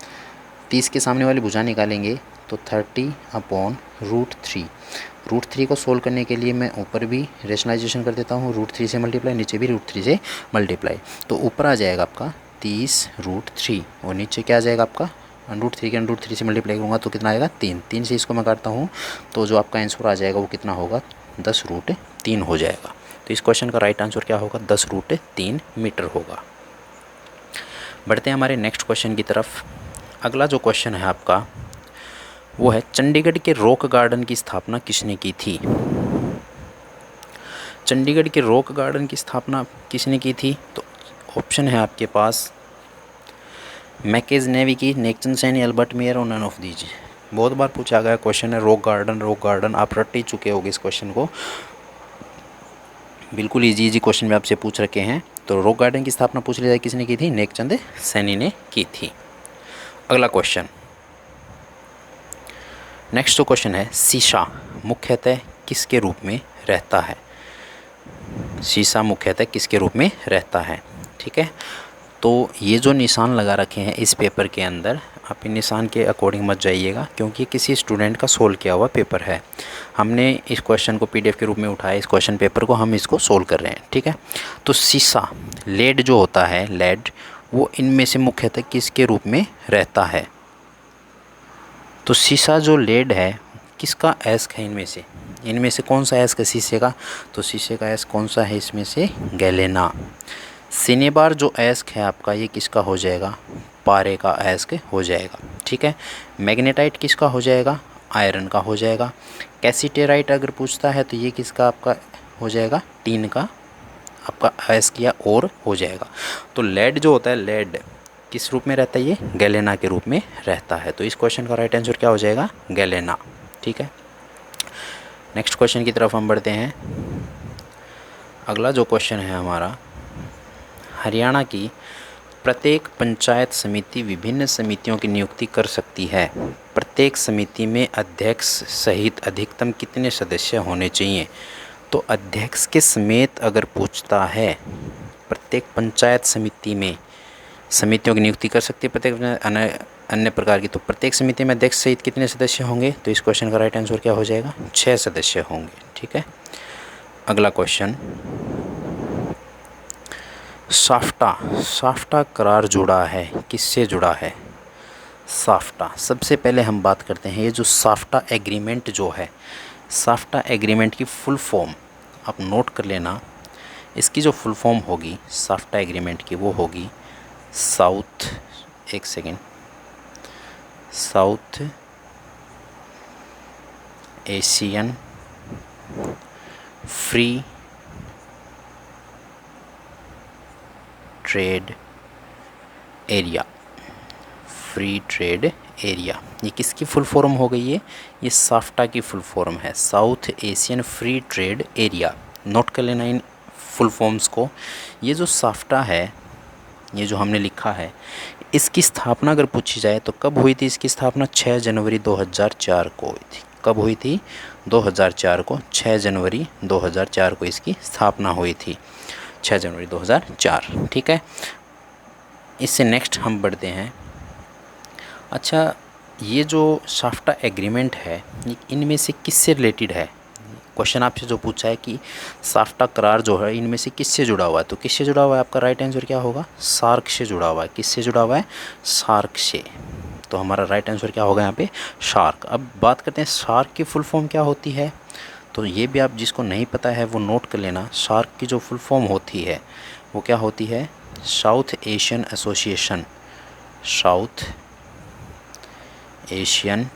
30 के सामने वाली भुजा निकालेंगे तो 30/√3। √3 को सोल्व करने के लिए मैं ऊपर भी रेशनलाइजेशन कर देता हूँ, √3 से मल्टीप्लाई, नीचे भी √3 से मल्टीप्लाई। तो ऊपर आ जाएगा आपका 30√3 और नीचे क्या आ जाएगा आपका √3 के √3 से मल्टीप्लाई करूँगा तो कितना आएगा 3। 3 से इसको मैं काटता हूँ तो जो आपका आंसर आ जाएगा वो कितना होगा 10√3 हो जाएगा। तो इस क्वेश्चन का राइट आंसर क्या होगा 10√3 मीटर होगा। बढ़ते हैं हमारे नेक्स्ट क्वेश्चन की तरफ। अगला जो क्वेश्चन है आपका वो है चंडीगढ़ के रॉक गार्डन की स्थापना किसने की थी। चंडीगढ़ के रॉक गार्डन की स्थापना किसने की थी? तो ऑप्शन है आपके पास मैकेज नेवी की, नेक्सन सेन, एल्बर्ट मेयर और नन ऑफ दीज। बहुत बार पूछा गया क्वेश्चन है रॉक गार्डन, आप रट ही चुके होगे इस क्वेश्चन को, बिल्कुल इजी क्वेश्चन में आपसे पूछ रखे हैं। तो रॉक गार्डन की स्थापना पूछ ली जाए किसने की थी, नेकचंद सैनी ने की थी। अगला क्वेश्चन, नेक्स्ट जो क्वेश्चन है शीशा मुख्यतः किसके रूप में रहता है। शीशा मुख्यतः किसके रूप में रहता है, ठीक है। तो ये जो निशान लगा रखे हैं इस पेपर के अंदर, आप इन निशान के अकॉर्डिंग मत जाइएगा क्योंकि किसी स्टूडेंट का सोल्व किया हुआ पेपर है। हमने इस क्वेश्चन को पीडीएफ के रूप में उठाया, इस क्वेश्चन पेपर को हम इसको सोल्व कर रहे हैं, ठीक है। तो शीशा लेड जो होता है, लेड, वो इनमें से मुख्यतः किसके रूप में रहता है। तो शीशा जो लेड है किसका एस्क है इनमें से कौन सा एस्क है शीशे का? तो शीशे का एस्क कौन सा है इसमें से? गैलेना। सिनेबार जो एस्क है आपका ये किसका हो जाएगा? पारे का एस्क हो जाएगा, ठीक है। मैग्नेटाइट किसका हो जाएगा? आयरन का हो जाएगा। कैसिटेराइट अगर पूछता है तो ये किसका आपका हो जाएगा? टीन का आपका एस्क या और हो जाएगा। तो लेड जो होता है, लेड किस रूप में रहता है? ये गैलेना के रूप में रहता है। तो इस क्वेश्चन का राइट आंसर क्या हो जाएगा? गैलेना, ठीक है। नेक्स्ट क्वेश्चन की तरफ हम बढ़ते हैं। अगला जो क्वेश्चन है हमारा, हरियाणा की प्रत्येक पंचायत समिति विभिन्न समितियों की नियुक्ति कर सकती है। प्रत्येक समिति में अध्यक्ष सहित अधिकतम कितने सदस्य होने चाहिए? तो अध्यक्ष के समेत अगर पूछता है, प्रत्येक पंचायत समिति में समितियों की नियुक्ति कर सकती है प्रत्येक अन्य प्रकार की, तो प्रत्येक समिति में अध्यक्ष सहित कितने सदस्य होंगे? तो इस क्वेश्चन का राइट आंसर क्या हो जाएगा? 6 सदस्य होंगे, ठीक है। अगला क्वेश्चन, साफ्टा करार जुड़ा है, किससे जुड़ा है? साफ्टा, सबसे पहले हम बात करते हैं ये जो साफ्टा एग्रीमेंट जो है, साफ्टा एग्रीमेंट की फुल फॉर्म आप नोट कर लेना। इसकी जो फुल फॉर्म होगी साफ्टा एग्रीमेंट की वो होगी south Asian free trade area. ये किसकी फुल फॉर्म हो गई है? ये साफ्टा की फुल फॉर्म है, south Asian free trade area. Note कर लेना इन फुल फॉर्म्स को। ये जो साफ्टा है, ये जो हमने लिखा है, इसकी स्थापना अगर पूछी जाए तो कब हुई थी इसकी स्थापना? 6 जनवरी 2004 को हुई थी। कब हुई थी? 2004 को, 6 जनवरी 2004 को इसकी स्थापना हुई थी, 6 जनवरी 2004, ठीक है। इससे नेक्स्ट हम बढ़ते हैं। अच्छा, ये जो साफ्टा एग्रीमेंट है ये इनमें से किससे रिलेटेड है? क्वेश्चन आपसे जो पूछा है कि साफ्टा करार जो है इनमें से किससे जुड़ा हुआ है, तो किससे जुड़ा हुआ है? आपका राइट आंसर क्या होगा? सार्क से जुड़ा हुआ है। किससे जुड़ा हुआ है? सार्क से। तो हमारा राइट आंसर क्या होगा यहाँ पे? सार्क। अब बात करते हैं सार्क की फुल फॉर्म क्या होती है, तो ये भी आप जिसको नहीं पता है वो नोट कर लेना। सार्क की जो फुल फॉर्म होती है वो क्या होती है? South Asian association, south Asian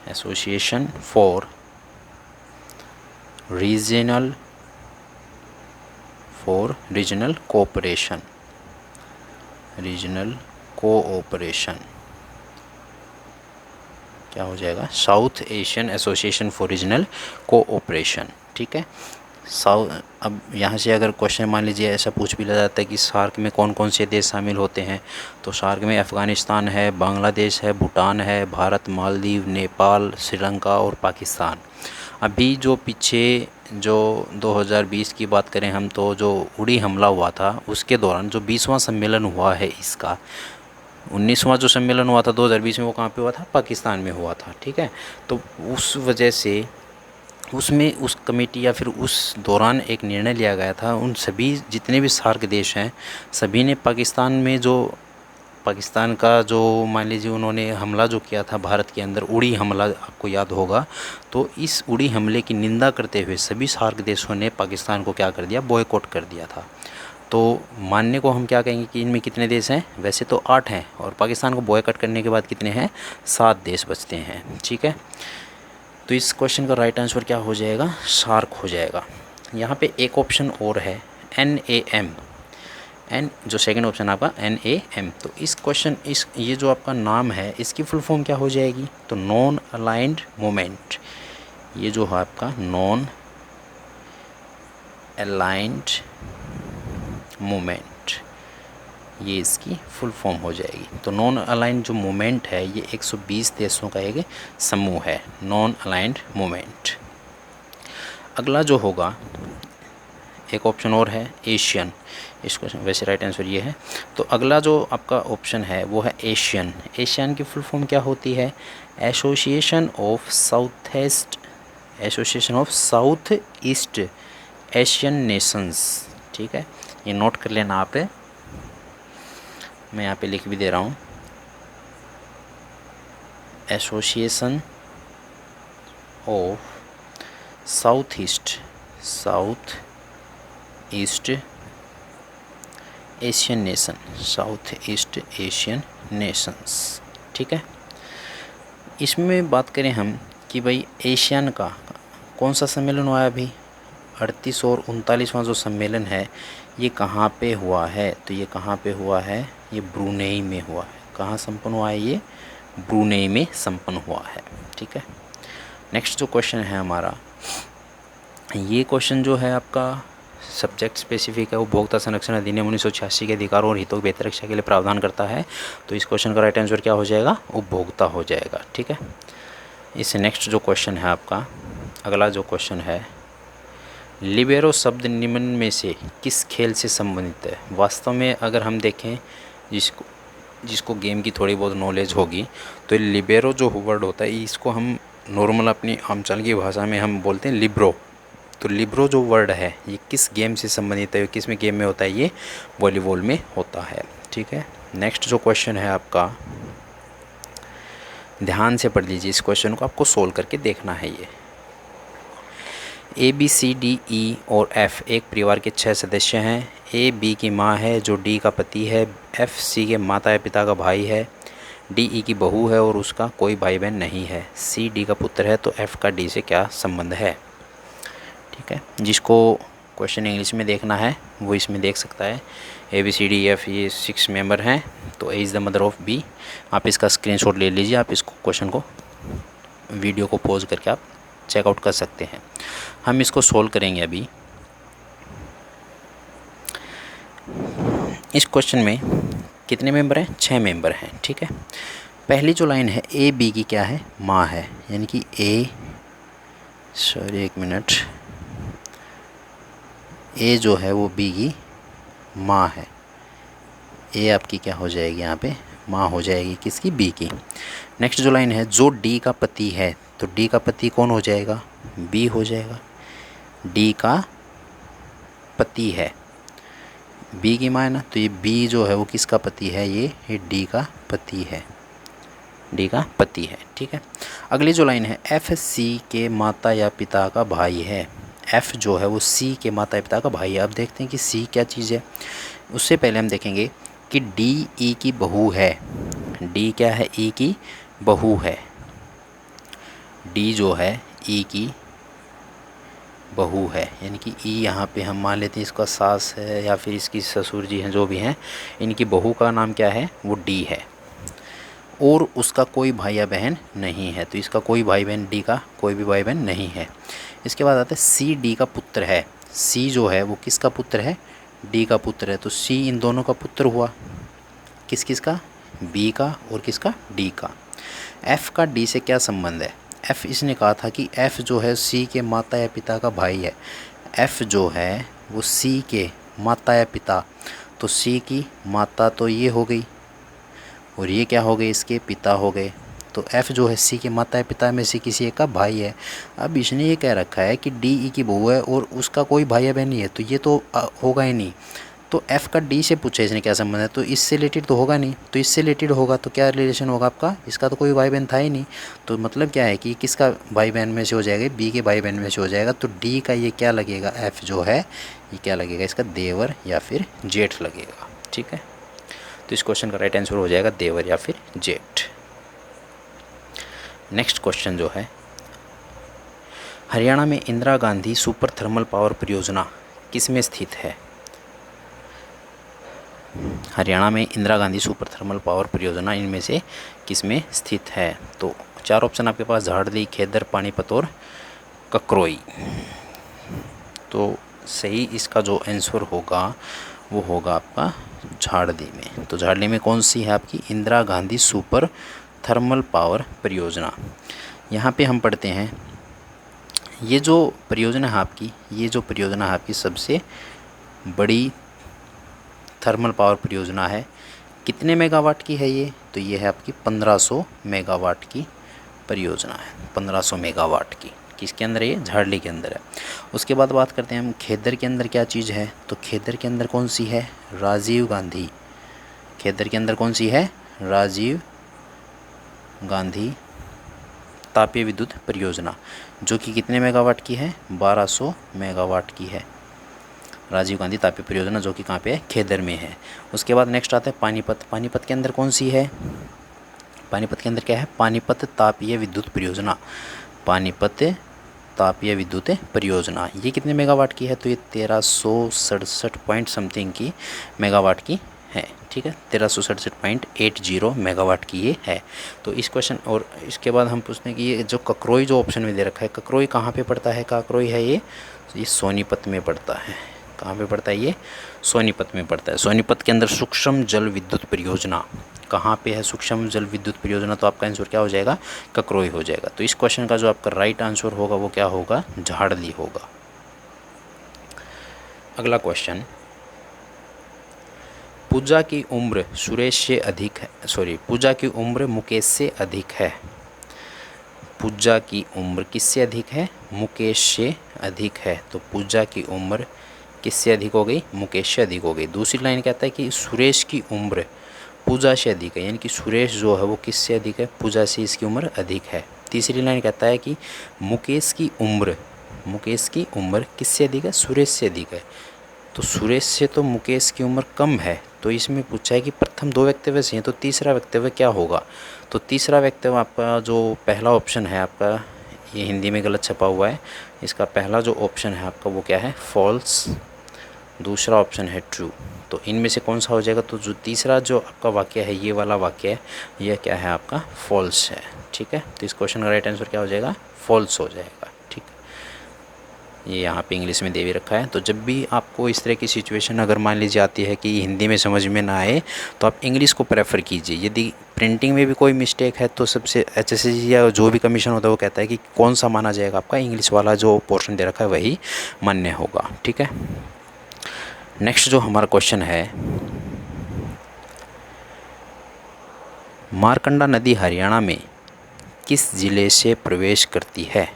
association for regional cooperation, क्या हो जाएगा? South Asian association for regional cooperation, ठीक है। अब यहाँ से अगर क्वेश्चन मान लीजिए ऐसा पूछ भी लिया जाता है कि सार्क में कौन कौन से देश शामिल होते हैं, तो सार्क में अफ़गानिस्तान है, बांग्लादेश है, भूटान है, भारत, मालदीव, नेपाल, श्रीलंका और पाकिस्तान। अभी जो पीछे जो 2020 की बात करें हम, तो जो उड़ी हमला हुआ था उसके दौरान जो 20वां सम्मेलन हुआ है इसका, 19वां जो सम्मेलन हुआ था 2020 में, वो कहाँ पे हुआ था? पाकिस्तान में हुआ था। ठीक है, तो उस वजह से उसमें उस कमेटी या फिर उस दौरान एक निर्णय लिया गया था, उन सभी जितने भी सार्क देश हैं सभी ने पाकिस्तान में जो पाकिस्तान का जो मान लीजिए उन्होंने हमला जो किया था भारत के अंदर, उड़ी हमला, आपको याद होगा, तो इस उड़ी हमले की निंदा करते हुए सभी सार्क देशों ने पाकिस्तान को क्या कर दिया? बॉयकॉट कर दिया था। तो मानने को हम क्या कहेंगे कि इनमें कितने देश हैं? वैसे तो 8 हैं, और पाकिस्तान को बॉयकॉट करने के बाद कितने हैं? 7 देश बचते हैं। ठीक है, तो इस क्वेश्चन का राइट आंसर क्या हो जाएगा? सार्क हो जाएगा। यहाँ पे एक ऑप्शन और है, NAM, एन, जो सेकंड ऑप्शन आपका NAM। तो इस क्वेश्चन, इस ये जो आपका नाम है इसकी फुल फॉर्म क्या हो जाएगी? तो नॉन अलाइंड मोमेंट। ये जो है आपका नॉन अलाइंड मोमेंट, ये इसकी फुल फॉर्म हो जाएगी। तो नॉन अलाइंड जो मोमेंट है ये 120 देशों का एक समूह है, नॉन अलाइंड मोमेंट। अगला जो होगा, एक ऑप्शन और है एशियन। इस क्वेश्चन वैसे राइट आंसर ये है। तो अगला जो आपका ऑप्शन है वो है एशियन। एशियन की फुल फॉर्म क्या होती है? Association of south east Asian Nations. ठीक है, ये नोट कर लेना आप, मैं यहाँ पे लिख भी दे रहा हूँ। Association of south east Asian nation, south east Asian Nations. ठीक है, इसमें बात करें हम कि भाई एशियन का कौन सा सम्मेलन हुआ है अभी? 38 और 39वां जो सम्मेलन है ये कहाँ पे हुआ है? तो ये कहाँ पे हुआ है? ये ब्रूनेई में हुआ है। कहाँ संपन्न हुआ है? ये ब्रूनेई में संपन्न हुआ है। ठीक है, नेक्स्ट जो क्वेश्चन है हमारा, ये क्वेश्चन जो है आपका सब्जेक्ट स्पेसिफिक है। उपभोक्ता संरक्षण अधिनियम 1986 के अधिकारों और हितों की बेहतर रक्षा के लिए प्रावधान करता है। तो इस क्वेश्चन का राइट आंसर क्या हो जाएगा? उपभोक्ता हो जाएगा। ठीक है, इससे नेक्स्ट जो क्वेश्चन है आपका, अगला जो क्वेश्चन है, लिबेरो शब्द निम्न में से किस खेल से संबंधित है? वास्तव में अगर हम देखें, जिसको गेम की थोड़ी बहुत नॉलेज होगी, तो लिबेरो जो वर्ड होता है इसको हम नॉर्मल अपनी आमचाल की भाषा में हम बोलते हैं लिब्रो। तो लिब्रो जो वर्ड है ये किस गेम से संबंधित है? किस में गेम में होता है? ये वॉलीबॉल में होता है। ठीक है, नेक्स्ट जो क्वेश्चन है आपका, ध्यान से पढ़ लीजिए इस क्वेश्चन को, आपको सोल्व करके देखना है। ये ABCDE और F एक परिवार के 6 सदस्य हैं। A B की माँ है जो D का पति है, F C के माता या पिता का भाई है, D E की बहू है और उसका कोई भाई बहन नहीं है, C D का पुत्र है। तो F का D से क्या संबंध है? ठीक है, जिसको क्वेश्चन इंग्लिश में देखना है वो इसमें देख सकता है। ABCDEF ये 6 मेंबर हैं, तो A is the mother of B। आप इसका स्क्रीनशॉट ले लीजिए, आप इसको क्वेश्चन को वीडियो को पॉज करके आप चेकआउट कर सकते हैं। हम इसको सोल्व करेंगे अभी। इस क्वेश्चन में कितने मेंबर हैं? 6 मेंबर हैं। ठीक है, पहली जो लाइन है A B की क्या है? माँ है, यानी कि A जो है वो B की माँ है। A आपकी क्या हो जाएगी? यहाँ पे माँ हो जाएगी, किसकी? B की। नेक्स्ट जो लाइन है, जो D का पति है, तो D का पति कौन हो जाएगा? B हो जाएगा। D का पति है, B की माँ है ना, तो ये B जो है वो किसका पति है? ये D का पति है, D का पति है। ठीक है, अगली जो लाइन है, F C के माता या पिता का भाई है। F जो है वो C के माता या पिता का भाई है। अब देखते हैं कि C क्या चीज़ है। उससे पहले हम देखेंगे कि D E की बहू है। D क्या है? E की बहू है। D जो है E की बहू है, यानी कि E यहाँ पे हम मान लेते हैं इसका सास है या फिर इसकी ससुर जी हैं, जो भी हैं, इनकी बहू का नाम क्या है? वो D है। और उसका कोई भाई या बहन नहीं है, तो इसका कोई भाई बहन, D का कोई भी भाई बहन नहीं है। इसके बाद आता है C D का पुत्र है। C जो है वो किसका पुत्र है? D का पुत्र है। तो C इन दोनों का पुत्र हुआ, किस किस का? B का और किसका? D का। F का D से क्या संबंध है? एफ़ इसने कहा था कि एफ़ जो है सी के माता या पिता का भाई है। एफ़ जो है वो सी के माता या पिता, तो सी की माता तो ये हो गई और ये क्या हो गए, इसके पिता हो गए। तो एफ़ जो है सी के माता या पिता में से किसी एक का भाई है। अब इसने ये कह रखा है कि डी ई की बहू है और उसका कोई भाई या बहन नहीं है, तो ये तो होगा ही नहीं। तो एफ़ का डी से पूछा इसने क्या संबंध है, तो इससे रिलेटेड तो होगा नहीं। तो इससे रिलेटेड होगा तो क्या रिलेशन होगा आपका, इसका तो कोई भाई बहन था ही नहीं। तो मतलब क्या है कि किसका भाई बहन में से हो जाएगा, बी के भाई बहन में से हो जाएगा। तो डी का ये क्या लगेगा, एफ़ जो है ये क्या लगेगा, इसका देवर या फिर जेठ लगेगा। ठीक है, तो इस क्वेश्चन का राइट आंसर हो जाएगा देवर या फिर जेठ। नेक्स्ट क्वेश्चन जो है, हरियाणा में Indira Gandhi super thermal power परियोजना किस में स्थित है। हरियाणा में Indira Gandhi super thermal power परियोजना इनमें से किस में स्थित है। तो चार ऑप्शन आपके पास, झाड़ली, खेदर, पानीपत और ककरोई। तो सही इसका जो आंसर होगा वो होगा आपका झाड़ली में। तो झाड़ली में कौन सी है आपकी, Indira Gandhi super thermal power परियोजना। यहाँ पे हम पढ़ते हैं, ये जो परियोजना है आपकी, ये जो परियोजना है आपकी सबसे बड़ी थर्मल पावर परियोजना है। कितने मेगावाट की है ये, तो ये है आपकी 1500 मेगावाट की परियोजना है। 1500 मेगावाट की किसके अंदर है, ये झाड़ली के अंदर है। उसके बाद बात करते हैं हम खेदर के अंदर क्या चीज़ है। तो खेदर के अंदर कौन सी है, राजीव गांधी। खेदर के अंदर कौन सी है, राजीव गांधी तापीय विद्युत परियोजना, जो कि कितने मेगावाट की है, 1200 मेगावाट की है। राजीव गांधी तापीय परियोजना जो कि कहाँ पे है, खेदर में है। उसके बाद नेक्स्ट आता है पानीपत। पानीपत के अंदर कौन सी है, पानीपत के अंदर क्या है, पानीपत तापीय विद्युत परियोजना। पानीपत तापीय विद्युत परियोजना ये कितने मेगावाट की है, तो ये 1367 पॉइंट समथिंग की मेगावाट की है। ठीक है, 1367.80 मेगावाट की ये है। तो इस क्वेश्चन और इसके बाद हम पूछते हैं कि ये जो ककरोई जो ऑप्शन में दे रखा है, ककरोई कहाँ पे पड़ता है, ककरोई है ये सोनीपत में पड़ता है। कहाँ पे पड़ता है, ये सोनीपत में पड़ता है। सोनीपत के अंदर सूक्ष्म जल विद्युत परियोजना कहाँ पे है, सूक्ष्म जल विद्युत परियोजना, तो आपका आंसर क्या हो जाएगा, ककरोई हो जाएगा। तो इस क्वेश्चन का जो आपका राइट आंसर होगा वो क्या होगा, झाड़ली होगा। अगला क्वेश्चन, पूजा की उम्र सुरेश से अधिक है, पूजा की उम्र मुकेश से अधिक है। पूजा की उम्र किससे अधिक है, मुकेश से अधिक है। तो पूजा की उम्र किससे अधिक हो गई, मुकेश से अधिक हो गई। दूसरी लाइन कहता है कि सुरेश की उम्र पूजा से अधिक है, यानी कि सुरेश जो है वो किससे अधिक है, पूजा से इसकी उम्र अधिक है। तीसरी लाइन कहता है कि मुकेश की उम्र किससे अधिक है, सुरेश से अधिक है। तो सुरेश से तो मुकेश की उम्र कम है। तो इसमें पूछा है कि प्रथम दो वक्तव्य से हैं, तो तीसरा वक्तव्य क्या होगा। तो तीसरा वक्तव्य आपका जो पहला ऑप्शन है आपका, ये हिंदी में गलत छपा हुआ है, इसका पहला जो ऑप्शन है आपका वो क्या है, फॉल्स। दूसरा ऑप्शन है ट्रू। तो इनमें से कौन सा हो जाएगा, तो जो तीसरा जो आपका वाक्य है, ये वाला वाक्य है, यह क्या है आपका, फॉल्स है। ठीक है, तो इस क्वेश्चन का राइट आंसर क्या हो जाएगा, फॉल्स हो जाएगा। ठीक है, ये यहाँ पे इंग्लिश में दे भी रखा है। तो जब भी आपको इस तरह की सिचुएशन अगर मान लीजिए आती है कि हिंदी में समझ में ना आए, तो आप इंग्लिश को प्रेफर कीजिए। यदि प्रिंटिंग में भी कोई मिस्टेक है तो सबसे HSC या जो भी कमीशन होता है वो कहता है कि कौन सा माना जाएगा, आपका इंग्लिश वाला जो पोर्शन दे रखा है वही मान्य होगा। ठीक है, नेक्स्ट जो हमारा क्वेश्चन है, मारकंडा नदी हरियाणा में किस जिले से प्रवेश करती है,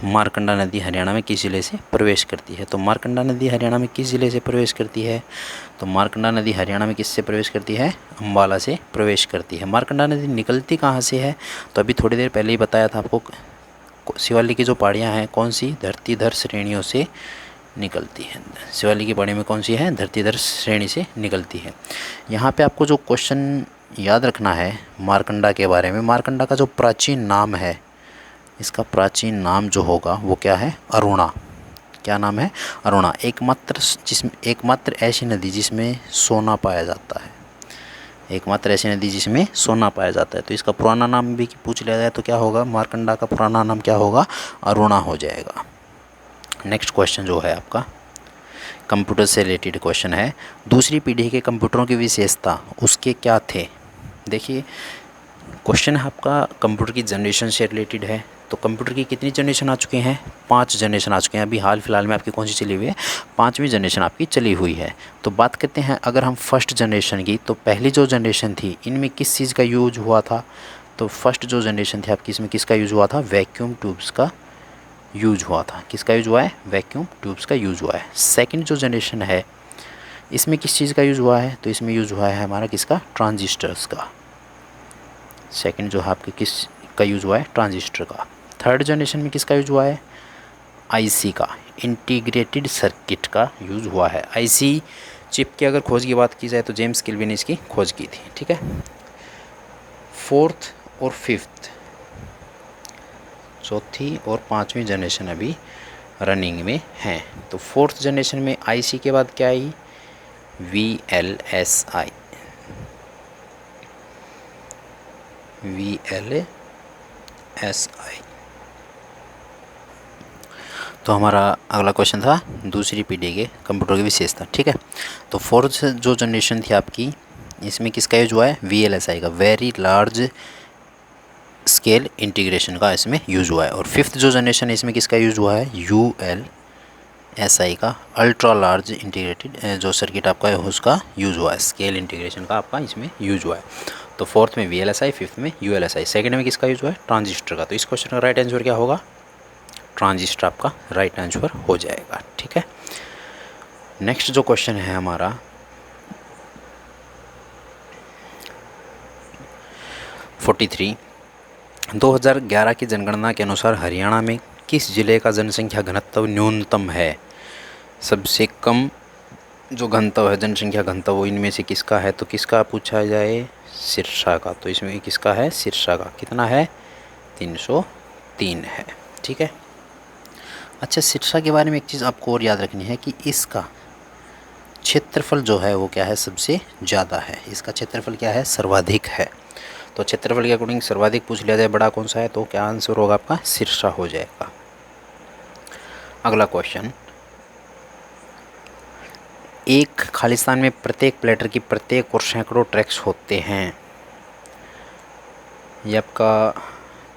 मारकंडा नदी हरियाणा में किस जिले से प्रवेश करती है। तो मारकंडा नदी हरियाणा में किस जिले से प्रवेश करती है, तो मारकंडा नदी हरियाणा में किससे प्रवेश करती है, अम्बाला से प्रवेश करती है। मारकंडा नदी निकलती कहाँ से है, तो अभी थोड़ी देर पहले ही बताया था आपको, शिवालिक की जो पहाड़ियाँ हैं कौन सी, धरतीधर श्रेणियों से निकलती है। शिवालिक की पहाड़ी में कौन सी है, धरतीधर श्रेणी से निकलती है। यहाँ पे आपको जो क्वेश्चन याद रखना है मारकंडा के बारे में, मारकंडा का जो प्राचीन नाम है, इसका प्राचीन नाम जो होगा वो क्या है, अरुणा। क्या नाम है, अरुणा। एकमात्र ऐसी नदी जिसमें सोना पाया जाता है, एकमात्र ऐसी नदी जिसमें सोना पाया जाता है। तो इसका पुराना नाम भी पूछ लिया जाए तो क्या होगा, मारकंडा का पुराना नाम क्या होगा, अरुणा हो जाएगा। नेक्स्ट क्वेश्चन जो है आपका कंप्यूटर से रिलेटेड क्वेश्चन है, दूसरी पीढ़ी के कंप्यूटरों की विशेषता उसके क्या थे। देखिए क्वेश्चन है आपका कंप्यूटर की जनरेशन से रिलेटेड है। तो कंप्यूटर की कितनी जनरेशन आ चुकी हैं? 5 जनरेशन आ चुके हैं। अभी हाल फिलहाल में आपकी कौन सी चली हुई है? 5वीं जनरेशन आपकी चली हुई है। तो बात करते हैं अगर हम फर्स्ट जनरेशन की, तो पहली जो जनरेशन थी इनमें किस चीज़ का यूज हुआ था? तो फर्स्ट जो जनरेशन थी आपकी, इसमें किसका यूज़ हुआ था? वैक्यूम ट्यूब्स का यूज हुआ था। किसका यूज हुआ है? वैक्यूम ट्यूब्स का यूज हुआ है। सेकंड जो जनरेशन है इसमें किस चीज़ का यूज हुआ है? तो इसमें यूज हुआ है हमारा किसका? ट्रांजिस्टर्स का। सेकंड जो है आपके किस का यूज हुआ है? ट्रांजिस्टर का। थर्ड जनरेशन में किसका यूज हुआ है? आईसी का, इंटीग्रेटेड सर्किट का यूज हुआ है। आईसी चिप की अगर खोज की बात की जाए तो जेम्स किल्वी ने इसकी खोज की थी। ठीक है। फोर्थ और फिफ्थ, चौथी और 5वीं जनरेशन अभी रनिंग में हैं। तो फोर्थ जनरेशन में आईसी के बाद क्या आई? VLSI। तो हमारा अगला क्वेश्चन था दूसरी पीढ़ी के कंप्यूटर की विशेषता। ठीक है। तो फोर्थ जो जनरेशन थी आपकी, इसमें किसका यूज हुआ है? VLSI का, वेरी लार्ज स्केल इंटीग्रेशन का इसमें यूज हुआ है। और फिफ्थ जो जनरेशन है इसमें किसका यूज हुआ है? ULSI का, अल्ट्रा लार्ज इंटीग्रेटेड जो सर्किट आपका है उसका यूज हुआ है। स्केल इंटीग्रेशन का आपका इसमें यूज हुआ है। तो फोर्थ में VLSI, फिफ्थ में ULSI, सेकंड में किसका यूज हुआ है? ट्रांजिस्टर का। तो इस क्वेश्चन का राइट आंसर क्या होगा? ट्रांजिस्टर आपका राइट आंसर हो जाएगा। ठीक है। नेक्स्ट जो क्वेश्चन है हमारा 43, 2011 की जनगणना के अनुसार हरियाणा में किस जिले का जनसंख्या घनत्व न्यूनतम है? सबसे कम जो घनत्व है, जनसंख्या घनत्व, वो इनमें से किसका है? तो किसका पूछा जाए? सिरसा का। तो इसमें किसका है? सिरसा का। कितना है? 303 है। ठीक है। अच्छा, सिरसा के बारे में एक चीज़ आपको और याद रखनी है कि इसका क्षेत्रफल जो है वो क्या है? सबसे ज़्यादा है। इसका क्षेत्रफल क्या है? सर्वाधिक है। तो क्षेत्रफल के अकॉर्डिंग सर्वाधिक पूछ लिया जाए बड़ा कौन सा है, तो क्या आंसर होगा आपका? सिरसा हो जाएगा। अगला क्वेश्चन, एक खालिस्तान में प्रत्येक प्लेटर की प्रत्येक और सैकड़ों ट्रैक्स होते हैं। ये आपका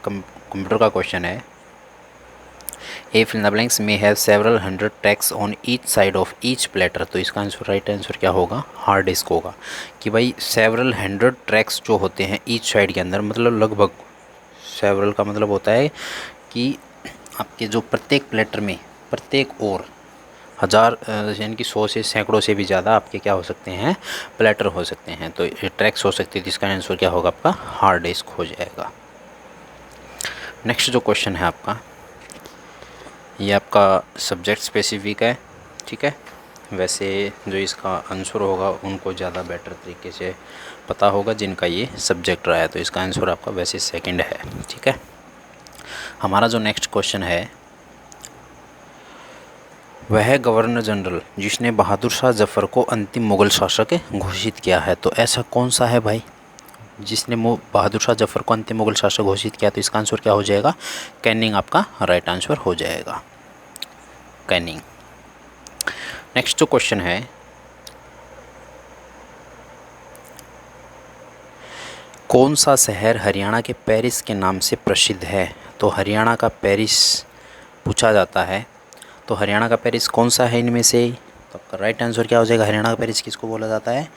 कंप्यूटर का क्वेश्चन है। ए फिल द ब्लैंक्स में have several 100 tracks on each side of each platter. तो इसका आंसर राइट आंसर क्या होगा? हार्ड डिस्क होगा। कि भाई सेवरल 100 ट्रैक्स जो होते हैं ईच साइड के अंदर, मतलब लगभग, सेवरल का मतलब होता है कि आपके जो प्रत्येक प्लेटर में प्रत्येक और 1000 यानी कि 100 से सैकड़ों से भी ज़्यादा आपके क्या हो सकते हैं? प्लेटर हो सकते हैं। तो ट्रैक्स हो सकते हैं। तो इसका आंसर क्या होगा आपका? हार्ड डिस्क हो जाएगा। नेक्स्ट जो क्वेश्चन है आपका, ये आपका सब्जेक्ट स्पेसिफिक है। ठीक है। वैसे जो इसका आंसर होगा उनको ज़्यादा बेटर तरीके से पता होगा जिनका ये सब्जेक्ट रहा है। तो इसका आंसर आपका वैसे सेकंड है। ठीक है। हमारा जो नेक्स्ट क्वेश्चन है, वह गवर्नर जनरल जिसने बहादुर शाह जफ़र को अंतिम मुग़ल शासक घोषित किया है। तो ऐसा कौन सा है भाई जिसने बहादुर शाह जफ़र को अंतिम मुग़ल शासक घोषित किया? तो इसका आंसर क्या हो जाएगा? कैनिंग आपका राइट आंसर हो जाएगा। कैनिंग। नेक्स्ट जो क्वेश्चन है, कौन सा शहर हरियाणा के पेरिस के नाम से प्रसिद्ध है? तो हरियाणा का पेरिस पूछा जाता है। तो हरियाणा का पेरिस कौन सा है इनमें से? तो आपका राइट आंसर क्या हो जाएगा? हरियाणा का पेरिस किसको बोला जाता है?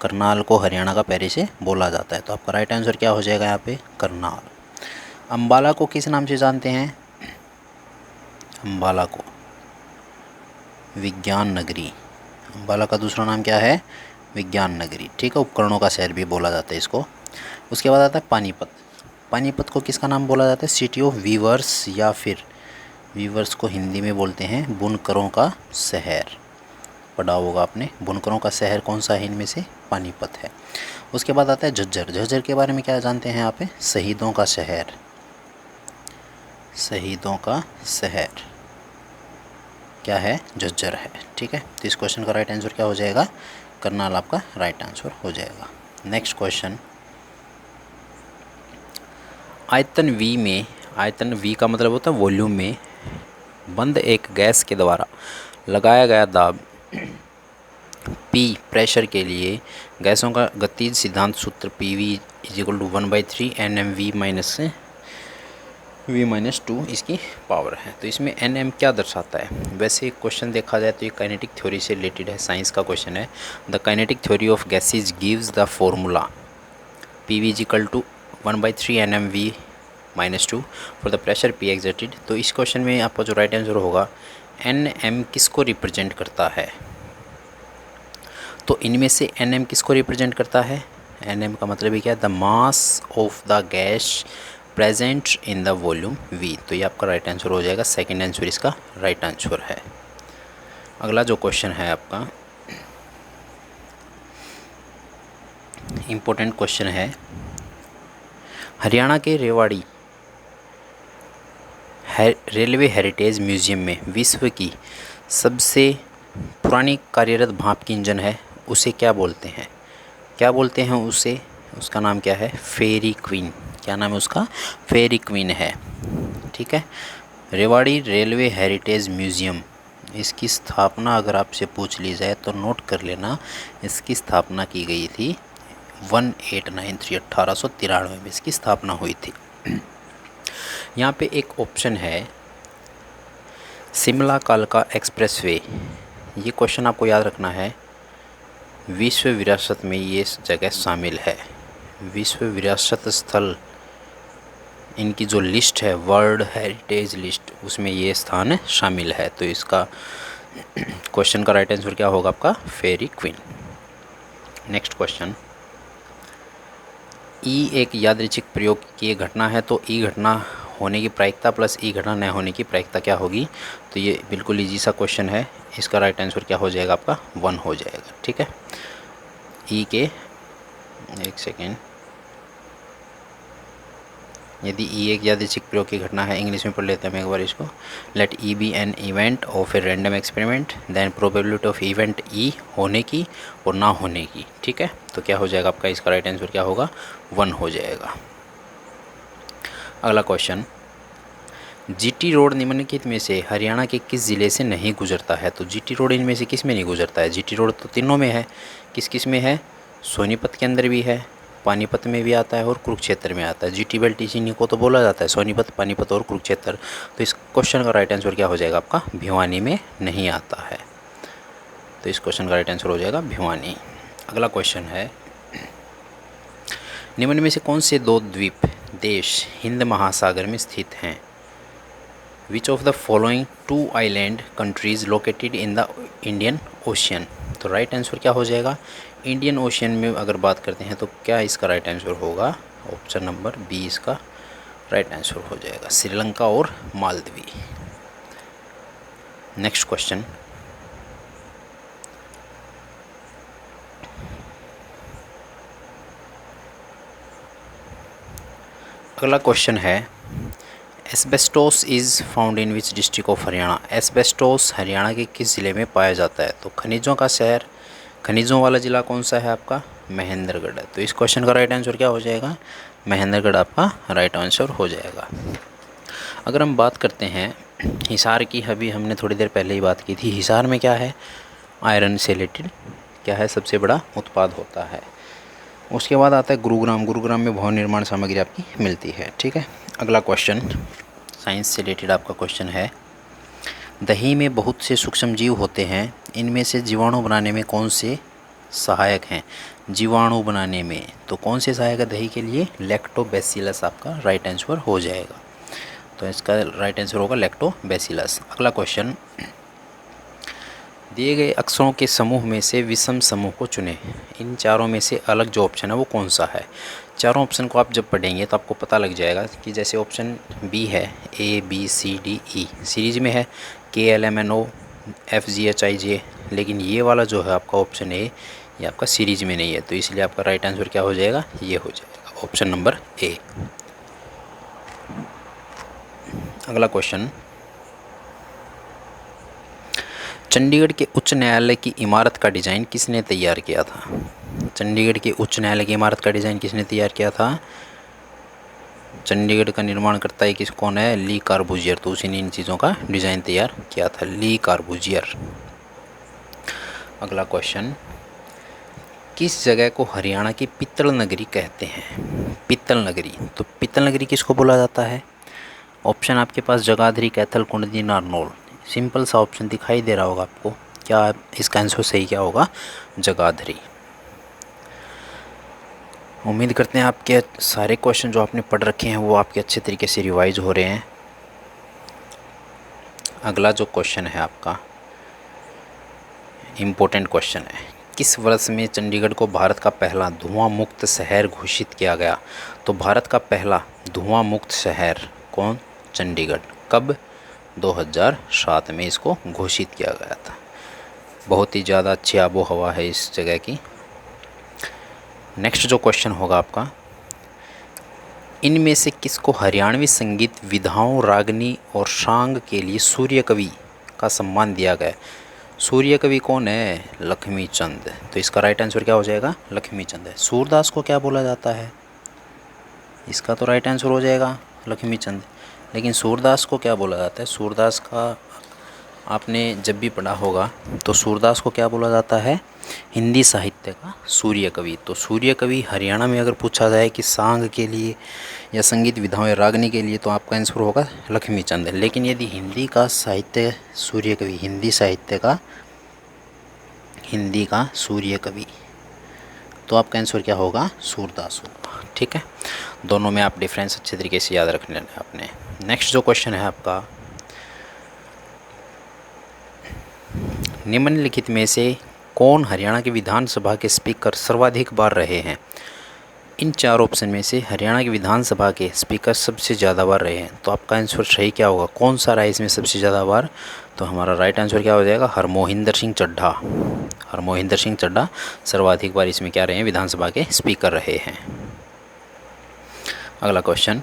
करनाल को हरियाणा का पेरिस बोला जाता है। तो आपका राइट आंसर क्या हो जाएगा यहाँ पे? करनाल। अम्बाला को किस नाम से जानते हैं? अम्बाला को विज्ञान नगरी। अम्बाला का दूसरा नाम क्या है? विज्ञान नगरी। ठीक है। उपकरणों का शहर भी बोला जाता है इसको। उसके बाद आता है पानीपत। पानीपत को किसका नाम बोला जाता है? सिटी ऑफ वीवर्स, या फिर वीवर्स को हिंदी में बोलते हैं बुनकरों का शहर। पढ़ा होगा आपने। बुनकरों का शहर कौन सा है इनमें से? पानीपत है। उसके बाद आता है झज्जर। झज्जर के बारे में क्या जानते हैं यहाँ पे? शहीदों का शहर। शहीदों का शहर क्या है? झज्जर है। ठीक है। तो इस क्वेश्चन का राइट आंसर क्या हो जाएगा? करनाल आपका राइट आंसर हो जाएगा। नेक्स्ट क्वेश्चन, आयतन V में, आयतन V का मतलब होता है वॉल्यूम में, बंद एक गैस के द्वारा लगाया गया दाब P प्रेशर के लिए गैसों का गतिज सिद्धांत सूत्र PV is equal to 1/3 NmV-2 इसकी पावर है। तो इसमें Nm क्या दर्शाता है? वैसे क्वेश्चन देखा जाए तो ये काइनेटिक थ्योरी से रिलेटेड है, साइंस का क्वेश्चन है। The kinetic theory of gases gives the formula PV is equal to 1/3 NmV-2 for the pressure P exerted. तो इस क्वेश्चन में आपका जो राइट आंसर होगा, Nm किसको रिप्रेजेंट करता है? तो इनमें से Nm किसको रिप्रेजेंट करता है? Nm का मतलब ये क्या है? The mass of the gas present in the volume V। तो ये आपका राइट आंसर हो जाएगा, सेकंड आंसर इसका राइट आंसर है। अगला जो क्वेश्चन है आपका इम्पोर्टेंट क्वेश्चन है, हरियाणा के रेवाड़ी रेलवे हेरिटेज म्यूजियम में विश्व की सबसे पुरानी कार्यरत भाप की इंजन है, उसे क्या बोलते हैं? क्या बोलते हैं उसे? उसका नाम क्या है? फेरी क्वीन। क्या नाम है उसका? फेरी क्वीन है। ठीक है। रेवाड़ी रेलवे हेरिटेज म्यूजियम, इसकी स्थापना अगर आपसे पूछ ली जाए तो नोट कर लेना, इसकी स्थापना की गई थी 1893 में इसकी स्थापना हुई थी। यहाँ पे एक ऑप्शन है शिमला कालका एक्सप्रेसवे। ये क्वेश्चन आपको याद रखना है, विश्व विरासत में ये जगह शामिल है। विश्व विरासत स्थल इनकी जो लिस्ट है, वर्ल्ड हेरिटेज लिस्ट, उसमें ये स्थान शामिल है। तो इसका क्वेश्चन का राइट आंसर क्या होगा आपका? फेरी क्वीन। नेक्स्ट क्वेश्चन, ई एक यादृच्छिक प्रयोग की एक घटना है, तो ई घटना होने की प्रायिकता प्लस ई घटना न होने की प्रायिकता क्या होगी? तो ये बिल्कुल इजी सा क्वेश्चन है, इसका राइट आंसर क्या हो जाएगा आपका? 1 हो जाएगा। ठीक है। ई के एक सेकेंड, यदि ई एक यादृच्छिक प्रयोग की घटना है, इंग्लिश में पढ़ लेते हैं हम एक बार इसको। Let E be an event of a random experiment, then probability of event E होने की और ना होने की। ठीक है। तो क्या हो जाएगा आपका? इसका राइट आंसर क्या होगा? 1 हो जाएगा। अगला क्वेश्चन, जीटी रोड निम्नलिखित में से हरियाणा के किस ज़िले से नहीं गुजरता है? तो जीटी रोड इनमें से किस में नहीं गुजरता है? जीटी रोड तो तीनों में है। किस किस में है? सोनीपत के अंदर भी है, पानीपत में भी आता है और कुरुक्षेत्र में आता है। जीटी बेल्ट इसी को तो बोला जाता है, सोनीपत, पानीपत और कुरुक्षेत्र। तो इस क्वेश्चन का राइट आंसर क्या हो जाएगा आपका? भिवानी में नहीं आता है। तो इस क्वेश्चन का राइट आंसर हो जाएगा भिवानी। अगला क्वेश्चन है, निम्न में से कौन से 2 द्वीप देश हिंद महासागर में स्थित हैं? Which of the following 2 island countries located in the Indian ocean? तो राइट आंसर क्या हो जाएगा? इंडियन ओशियन में अगर बात करते हैं तो क्या इसका राइट आंसर होगा? ऑप्शन नंबर बी इसका राइट आंसर हो जाएगा, श्रीलंका और मालदीव। नेक्स्ट क्वेश्चन, अगला क्वेश्चन है, asbestos is found in which district of Haryana? Asbestos Haryana के किस ज़िले में पाया जाता है? तो खनिजों का शहर, खनिजों वाला ज़िला कौन सा है आपका? महेंद्रगढ़ है। तो इस क्वेश्चन का राइट आंसर क्या हो जाएगा? महेंद्रगढ़ आपका राइट आंसर हो जाएगा। अगर हम बात करते हैं हिसार की, अभी हमने थोड़ी देर पहले ही बात की थी। हिसार में क्या है? आयरन से रिलेटेड क्या है? सबसे बड़ा उत्पाद होता है। उसके बाद आता है गुरुग्राम। गुरुग्राम में भवन निर्माण सामग्री आपकी मिलती है। ठीक है। अगला क्वेश्चन साइंस से रिलेटेड आपका क्वेश्चन है, दही में बहुत से सूक्ष्म जीव होते हैं, इनमें से जीवाणु बनाने में कौन से सहायक हैं? जीवाणु बनाने में तो कौन से सहायक है दही के लिए? लैक्टोबैसिलस आपका राइट आंसर हो जाएगा। तो इसका राइट आंसर होगा लैक्टोबैसिलस। अगला क्वेश्चन, दिए गए अक्षरों के समूह में से विषम समूह को चुनें। इन चारों में से अलग जो ऑप्शन है वो कौन सा है? चारों ऑप्शन को आप जब पढ़ेंगे तो आपको पता लग जाएगा कि जैसे ऑप्शन बी है ABCDE सीरीज में है, KLMNO FGHIJ, लेकिन ये वाला जो है आपका ऑप्शन ए, ये आपका सीरीज में नहीं है। तो इसलिए आपका राइट आंसर क्या हो जाएगा? ये हो जाएगा ऑप्शन नंबर ए। अगला क्वेश्चन, चंडीगढ़ के उच्च न्यायालय की इमारत का डिज़ाइन किसने तैयार किया था? चंडीगढ़ के उच्च न्यायालय की इमारत का डिज़ाइन किसने तैयार किया था? चंडीगढ़ का निर्माण करता है कौन है? ली कार्बूजियर। तो उसी ने इन चीज़ों का डिज़ाइन तैयार किया था, ली कार्बूजियर। अगला क्वेश्चन, किस जगह को हरियाणा की पित्तल नगरी कहते हैं? पित्तल नगरी, तो पित्तल नगरी किसको बोला जाता है? ऑप्शन आपके पास जगाधरी, कैथल, कुंडली, नारनौल। सिंपल सा ऑप्शन दिखाई दे रहा होगा आपको। क्या इसका आंसर सही क्या होगा? जगाधरी। उम्मीद करते हैं आपके सारे क्वेश्चन जो आपने पढ़ रखे हैं वो आपके अच्छे तरीके से रिवाइज हो रहे हैं। अगला जो क्वेश्चन है आपका इम्पोर्टेंट क्वेश्चन है। किस वर्ष में चंडीगढ़ को भारत का पहला धुआं मुक्त शहर घोषित किया गया? तो भारत का पहला धुआं मुक्त शहर कौन? चंडीगढ़। कब? 2007 में इसको घोषित किया गया था। बहुत ही ज़्यादा अच्छी आबो हवा है इस जगह की। नेक्स्ट जो क्वेश्चन होगा आपका, इनमें से किसको हरियाणवी संगीत विधाओं, रागनी और शांग के लिए सूर्य कवि का सम्मान दिया गया? सूर्य कवि कौन है? लक्ष्मी चंद। तो इसका राइट आंसर क्या हो जाएगा? लक्ष्मी चंद है। सूरदास को क्या बोला जाता है? इसका तो राइट आंसर हो जाएगा लक्ष्मी चंद। लेकिन सूरदास को क्या बोला जाता है? सूरदास का आपने जब भी पढ़ा होगा तो सूरदास को क्या बोला जाता है? हिंदी साहित्य का सूर्य कवि। तो सूर्य कवि हरियाणा में अगर पूछा जाए कि सांग के लिए या संगीत विधाओं या रागनी के लिए, तो आपका आंसर होगा लक्ष्मी चंद। लेकिन यदि हिंदी का साहित्य सूर्य कवि, हिंदी साहित्य का हिंदी का सूर्य कवि, तो आपका आंसर क्या होगा? सूरदास होगा। ठीक है, दोनों में आप डिफरेंस अच्छे तरीके से याद रख लेना आपने। नेक्स्ट जो क्वेश्चन है आपका, निम्नलिखित में से कौन हरियाणा के विधानसभा के स्पीकर सर्वाधिक बार रहे हैं? इन चार ऑप्शन में से हरियाणा के विधानसभा के स्पीकर सबसे ज़्यादा बार रहे हैं। तो आपका आंसर सही क्या होगा? कौन सा रहा है इसमें सबसे ज़्यादा बार? तो हमारा राइट आंसर क्या हो जाएगा? हरमोहिंदर सिंह चड्ढा। हरमोहिंदर सिंह चड्ढा सर्वाधिक बार इसमें क्या रहे हैं? विधानसभा के स्पीकर रहे हैं। अगला क्वेश्चन,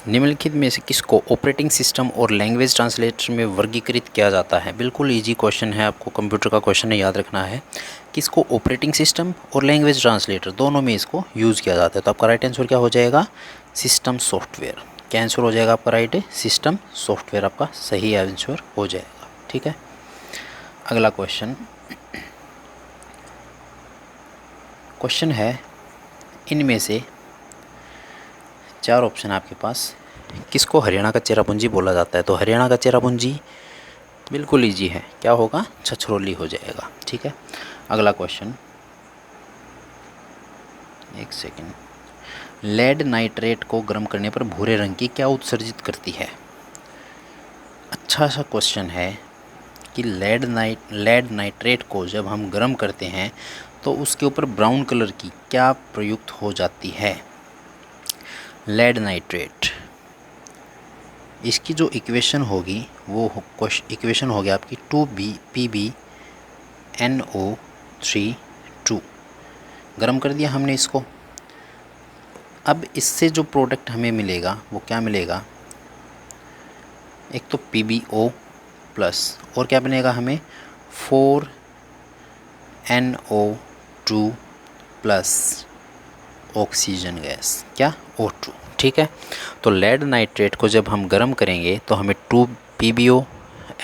निम्नलिखित में से किसको ऑपरेटिंग सिस्टम और लैंग्वेज ट्रांसलेटर में वर्गीकृत किया जाता है? बिल्कुल इजी क्वेश्चन है, आपको कंप्यूटर का क्वेश्चन है, याद रखना है। किसको ऑपरेटिंग सिस्टम और लैंग्वेज ट्रांसलेटर दोनों में इसको यूज़ किया जाता है? तो आपका राइट आंसर क्या हो जाएगा? System software. क्या आंसर हो जाएगा आपका? राइट, सिस्टम सॉफ्टवेयर आपका सही आंसर हो जाएगा। ठीक है, अगला क्वेश्चन है, इनमें से चार ऑप्शन आपके पास, किसको हरियाणा का चेरापूंजी बोला जाता है? तो हरियाणा का चेरापूंजी बिल्कुल इजी है, क्या होगा? छछरौली हो जाएगा। ठीक है, अगला क्वेश्चन, एक सेकंड, लेड नाइट्रेट को गर्म करने पर भूरे रंग की क्या उत्सर्जित करती है? अच्छा सा क्वेश्चन है कि लेड नाइट्रेट को जब हम गर्म करते हैं तो उसके ऊपर ब्राउन कलर की क्या प्रयुक्त हो जाती है? लेड नाइट्रेट, इसकी जो इक्वेशन होगी वो इक्वेशन होगी आपकी 2PbNO3 गर्म कर दिया हमने इसको। अब इससे जो प्रोडक्ट हमें मिलेगा वो क्या मिलेगा? एक तो PbO प्लस, और क्या बनेगा हमें? 4NO2 प्लस ऑक्सीजन गैस, क्या? O2। ठीक है, तो लेड नाइट्रेट को जब हम गर्म करेंगे तो हमें 2PbO,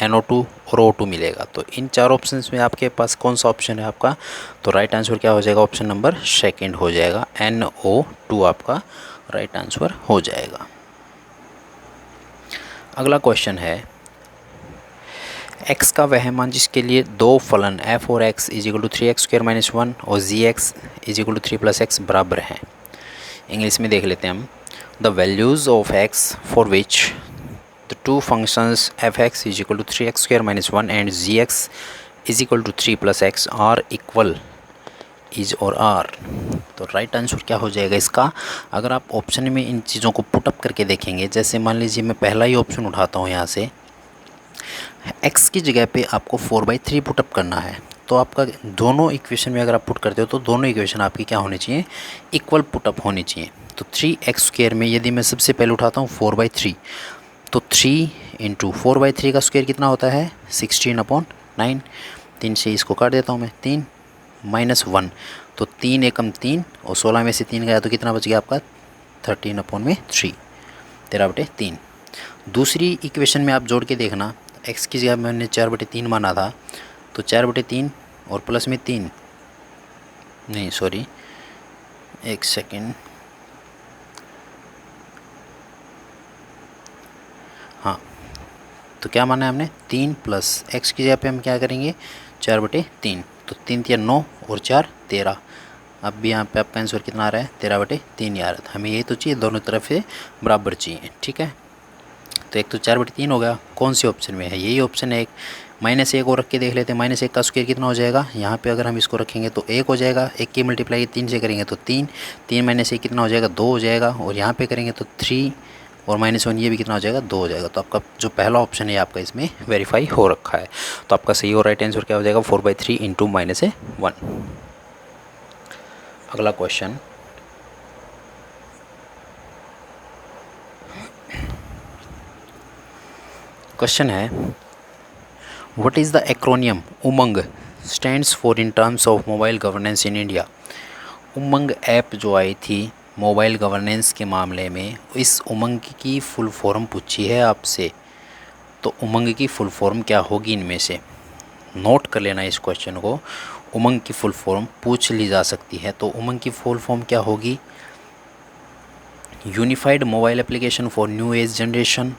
NO2 और O2 मिलेगा। तो इन चार ऑप्शंस में आपके पास कौन सा ऑप्शन है आपका? तो राइट आंसर क्या हो जाएगा? ऑप्शन नंबर सेकंड हो जाएगा, NO2 आपका राइट आंसर हो जाएगा। अगला क्वेश्चन है, x का वह मान जिसके लिए दो फलन f और x = 3x² - 1 और gx = 3 + x बराबर हैं। इंग्लिश में देख लेते हैं हम। The values of x for which the two functions f(x) = 3x² - 1 and gx = 3 + x are equal is और आर। तो राइट आंसर क्या हो जाएगा इसका? अगर आप ऑप्शन में इन चीज़ों को पुटअप करके देखेंगे, जैसे मान लीजिए मैं पहला ही ऑप्शन उठाता हूँ, यहाँ से x की जगह पे आपको 4/3 पुटअप करना है, तो आपका दोनों इक्वेशन में अगर आप पुट करते हो तो दोनों इक्वेशन आपकी क्या होनी चाहिए? इक्वल पुटअप होनी चाहिए। तो 3x² में यदि मैं सबसे पहले उठाता हूँ 4/3, तो 3 × 4/3 का स्क्वायर कितना होता है? 16/9। 3 से इसको काट देता हूँ मैं, 3 - 1, तो 3 एकम 3 और 16 में से 3 गया तो कितना बच गया आपका? 13/3, 13/3। दूसरी इक्वेशन में आप जोड़ के देखना, x की जगह मैंने 4/3 माना था, तो 4/3 और प्लस में 3, नहीं सॉरी, एक सेकेंड, हाँ, तो क्या माना है हमने, 3 प्लस x की जगह पे हम क्या करेंगे, 4/3, तो 3 या 9 और 4 13। अब भी यहाँ पे आपका आंसर कितना आ रहा है, 13/3 आ रहा था। हमें ये तो चाहिए दोनों तरफ से बराबर चाहिए, ठीक है। तो एक तो 4/3 हो गया, कौन सी ऑप्शन में है, यही ऑप्शन है। एक -1 और रख के देख लेते हैं, -1 का स्क्वायर कितना हो जाएगा, यहाँ पे अगर हम इसको रखेंगे तो 1 हो जाएगा, 1 की मल्टीप्लाई 3 से करेंगे तो 3, 3 -1 कितना हो जाएगा, 2 हो जाएगा, और यहाँ पे करेंगे तो 3 और -1 ये भी कितना हो जाएगा, 2 हो जाएगा। तो आपका जो पहला ऑप्शन है आपका इसमें वेरीफाई हो रखा है। तो आपका सही और राइट आंसर क्या हो जाएगा, 4/3 इंटू -1। अगला क्वेश्चन, क्वेश्चन है what is the acromion Umang stands for in terms of mobile governance in India. Umang app जो आई थी मोबाइल गवर्नेंस के मामले में, इस उमंग की फुल फॉर्म पूछी है आपसे, तो उमंग की फुल फॉर्म क्या होगी इनमें से, नोट कर लेना इस क्वेश्चन को। उमंग की फुल फॉर्म पूछ ली जा सकती है, तो उमंग की फुल फॉर्म क्या होगी, unified mobile application for new age generation,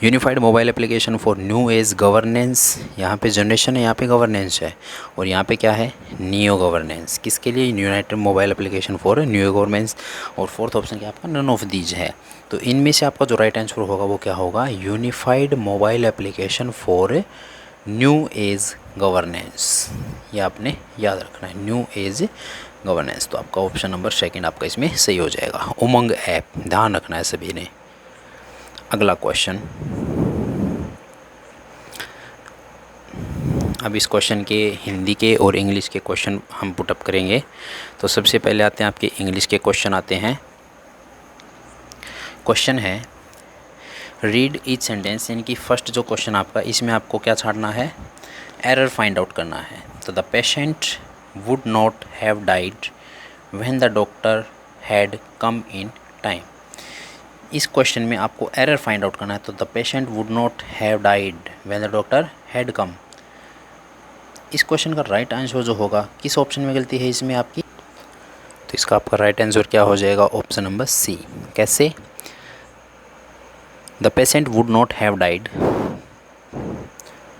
unified mobile application for new age governance, यहाँ पे जनरेशन है, यहाँ पे गवर्नेंस है, और यहाँ पे क्या है, न्यू गवर्नेंस, किसके लिए, United mobile application for new governance, और फोर्थ ऑप्शन क्या आपका, नन ऑफ दीज है। तो इनमें से आपका जो राइट आंसर होगा वो क्या होगा, unified mobile application for new age governance, ये आपने याद रखना है, न्यू एज गवर्नेंस। तो आपका ऑप्शन नंबर सेकंड आपका इसमें सही हो जाएगा, उमंग ऐप, ध्यान रखना है सभी ने। अगला क्वेश्चन, अब इस क्वेश्चन के हिंदी के और इंग्लिश के क्वेश्चन हम पुटअप करेंगे। तो सबसे पहले आते हैं आपके इंग्लिश के क्वेश्चन आते हैं। क्वेश्चन है रीड ईच सेंटेंस, यानी कि फर्स्ट जो क्वेश्चन आपका, इसमें आपको क्या छाड़ना है, एरर फाइंड आउट करना है। तो the patient would not have died when the doctor had come in time. इस क्वेश्चन में आपको एरर फाइंड आउट करना है। तो the patient would not have died when the doctor had come, इस क्वेश्चन का राइट आंसर जो होगा, किस ऑप्शन में गलती है इसमें आपकी, तो इसका आपका राइट आंसर क्या हो जाएगा, ऑप्शन नंबर सी। कैसे, the patient would not have died,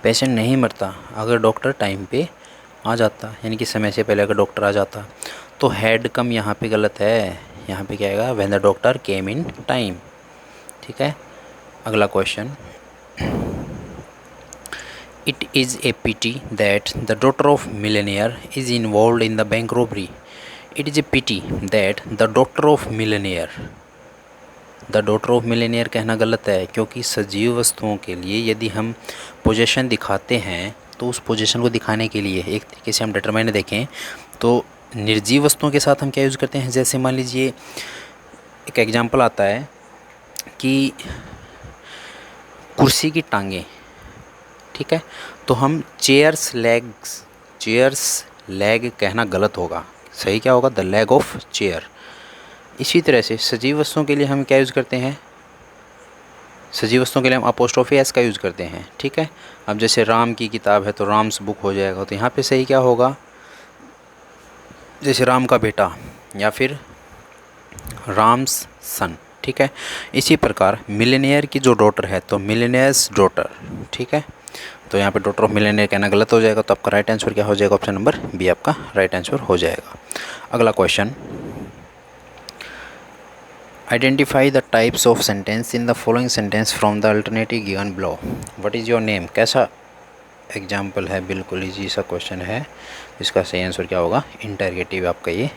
patient नहीं मरता अगर डॉक्टर टाइम पे आ जाता, यानी कि समय से पहले अगर डॉक्टर आ जाता। तो हैड कम यहाँ पे गलत है, यहाँ पे क्या आएगा, when the doctor came in time, ठीक है। अगला question, it is a pity that the daughter of millionaire is involve in the bank robbery. It is a pity that the daughter of millionaire, the daughter of millionaire कहना गलत है, क्योंकि सजीव वस्तुओं के लिए यदि हम पोजीशन दिखाते हैं तो उस पोजीशन को दिखाने के लिए एक तरीके से हम डिटरमाइन देखें तो निर्जीव वस्तुओं के साथ हम क्या यूज़ करते हैं, जैसे मान लीजिए एक एग्जांपल आता है कि कुर्सी की टांगें, ठीक है, तो हम चेयर्स लेग कहना गलत होगा, सही क्या होगा, द लेग ऑफ चेयर। इसी तरह से सजीव वस्तुओं के लिए हम क्या यूज़ करते हैं, सजीव वस्तुओं के लिए हम अपोस्ट्रोफी एस का यूज़ करते हैं, ठीक है। अब जैसे राम की किताब है तो राम्स बुक हो जाएगा, तो यहाँ पे सही क्या होगा, जैसे राम का बेटा या फिर राम्स सन, ठीक है। इसी प्रकार मिलेनियर की जो डॉटर है तो मिलेनियर्स डॉटर, ठीक है। तो यहाँ पे डॉटर ऑफ मिलेनियर कहना गलत हो जाएगा, तो आपका राइट आंसर क्या हो जाएगा, ऑप्शन नंबर बी आपका राइट आंसर हो जाएगा। अगला question, identify the types of sentence in the following sentence from the alternative given below. What is your name, कैसा एग्जाम्पल है, बिल्कुल ईजी सा क्वेश्चन है। इसका सही आंसर क्या होगा, इंटरगेटिव आपका ये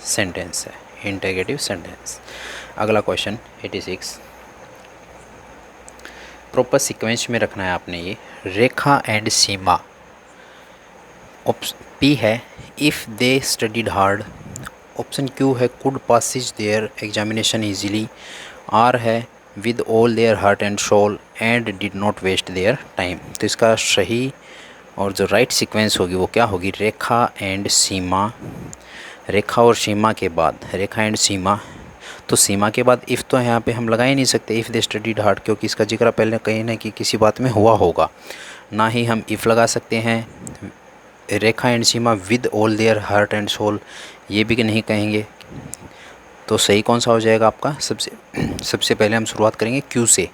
सेंटेंस है, इंटरगेटिव सेंटेंस। अगला क्वेश्चन 86, प्रॉपर सीक्वेंस में रखना है आपने ये, Rekha and Seema. Option P है if they studied hard, option Q है could passes their examination easily, R है with all their heart and soul and did not waste their time. तो इसका सही और जो राइट सीक्वेंस होगी वो क्या होगी, रेखा एंड सीमा। रेखा और सीमा के बाद, रेखा एंड सीमा, तो सीमा के बाद इफ़ तो यहाँ पे हम लगा ही नहीं सकते, इफ़ दे स्टडीड हार्ड, क्योंकि इसका जिक्र पहले कहीं ना कि किसी बात में हुआ होगा, ना ही हम इफ़ लगा सकते हैं Rekha and Seema with all their heart and soul, ये भी नहीं कहेंगे। तो सही कौन सा हो जाएगा आपका? सबसे पहले हम शुरुआत करेंगे क्यू से,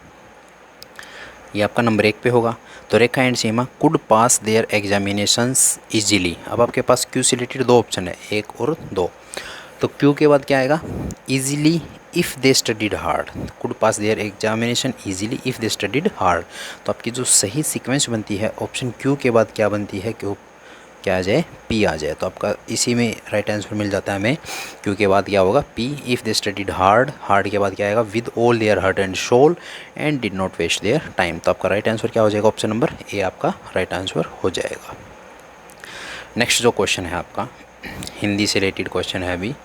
ये आपका नंबर 1 पे होगा। तो Rekha and Seema could pass their examinations easily. अब आपके पास क्यू से रिलेटेड 2 ऑप्शन है, 1 और 2। तो क्यू के बाद क्या आएगा? Easily if they studied hard, could pass their examination easily if they studied hard. तो आपकी जो सही सीक्वेंस बनती है ऑप्शन क्यू के बाद क्या बनती है? क्यू क्या आ जाए? पी आ जाए। तो आपका इसी में राइट आंसर मिल जाता है हमें। क्यू के बाद क्या होगा? P. If they studied hard, hard के बाद क्या आएगा? With all their heart and soul and did not waste their time. तो आपका राइट आंसर क्या हो जाएगा? ऑप्शन नंबर ए आपका राइट आंसर हो जाएगा। नेक्स्ट जो क्वेश्चन है आपका हिंदी से रिलेटेड क्वेश्चन है। अभी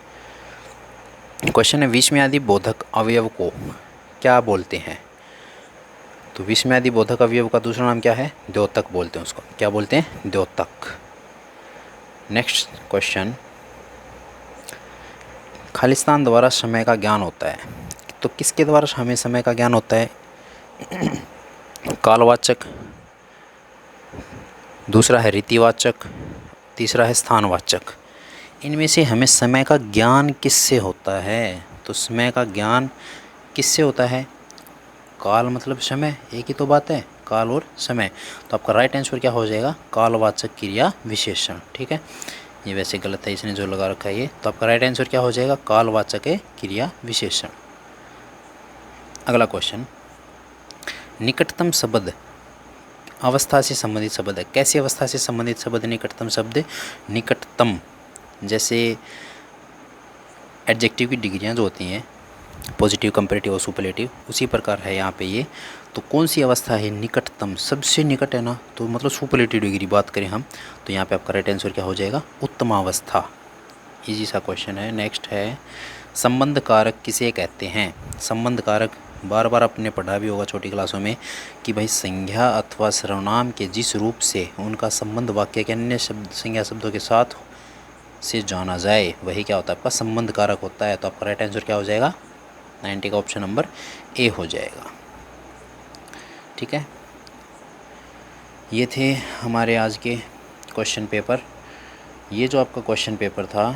क्वेश्चन है विस्मयादि बोधक अवयव को क्या बोलते हैं? तो विस्मयादि बोधक अवयव का दूसरा नाम क्या है? द्योतक बोलते हैं उसको। क्या बोलते हैं? द्योतक। नेक्स्ट क्वेश्चन, खालिस्तान द्वारा समय का ज्ञान होता है, तो किसके द्वारा हमें समय का ज्ञान होता है? कालवाचक, दूसरा है रीतिवाचक, तीसरा है स्थानवाचक। इनमें से हमें समय का ज्ञान किससे होता है? तो समय का ज्ञान किससे होता है? काल मतलब समय, एक ही तो बात है, काल और समय। तो आपका राइट आंसर क्या हो जाएगा? कालवाचक क्रिया विशेषण। ठीक है, ये वैसे गलत है, इसने जो लगा रखा है ये। तो आपका राइट आंसर क्या हो जाएगा? कालवाचक क्रिया विशेषण। अगला क्वेश्चन, निकटतम शब्द अवस्था से संबंधित शब्द है। कैसी अवस्था से संबंधित शब्द निकटतम शब्द? निकटतम जैसे एडजेक्टिव की डिग्रियाँ जो होती हैं, पॉजिटिव, कंपैरेटिव और सुपरलेटिव, उसी प्रकार है यहाँ पे ये। तो कौन सी अवस्था है निकटतम? सबसे निकट है ना, तो मतलब सुपरलेटिव डिग्री बात करें हम, तो यहाँ पे आपका राइट आंसर क्या हो जाएगा? उत्तम अवस्था। इजी सा क्वेश्चन है। नेक्स्ट है संबंध कारक किसे कहते हैं? संबंध कारक बार बार आपने पढ़ा भी होगा छोटी क्लासों में कि भाई संज्ञा अथवा सर्वनाम के जिस रूप से उनका संबंध वाक्य के अन्य शब्द संज्ञा शब्दों के साथ से जाना जाए वही क्या होता है? आपका संबंध कारक होता है। तो आपका राइट आंसर क्या हो जाएगा? 90 का ऑप्शन नंबर ए हो जाएगा। ठीक है, ये थे हमारे आज के क्वेश्चन पेपर। ये जो आपका क्वेश्चन पेपर था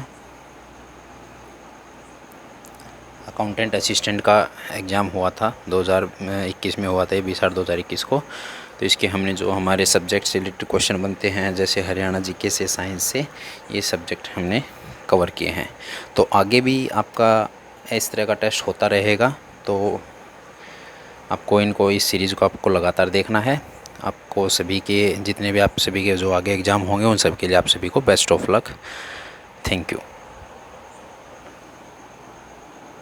अकाउंटेंट असिस्टेंट का एग्ज़ाम हुआ था 2021 में हुआ था, ये 20/8/2021 को। तो इसके हमने जो हमारे सब्जेक्ट से रिलेटेड क्वेश्चन बनते हैं जैसे हरियाणा जीके से, साइंस से, ये सब्जेक्ट हमने कवर किए हैं। तो आगे भी आपका इस तरह का टेस्ट होता रहेगा, तो आपको इस सीरीज़ को आपको लगातार देखना है। आपको सभी के जितने भी आप सभी के जो आगे एग्ज़ाम होंगे उन सब के लिए आप सभी को best of luck. Thank you.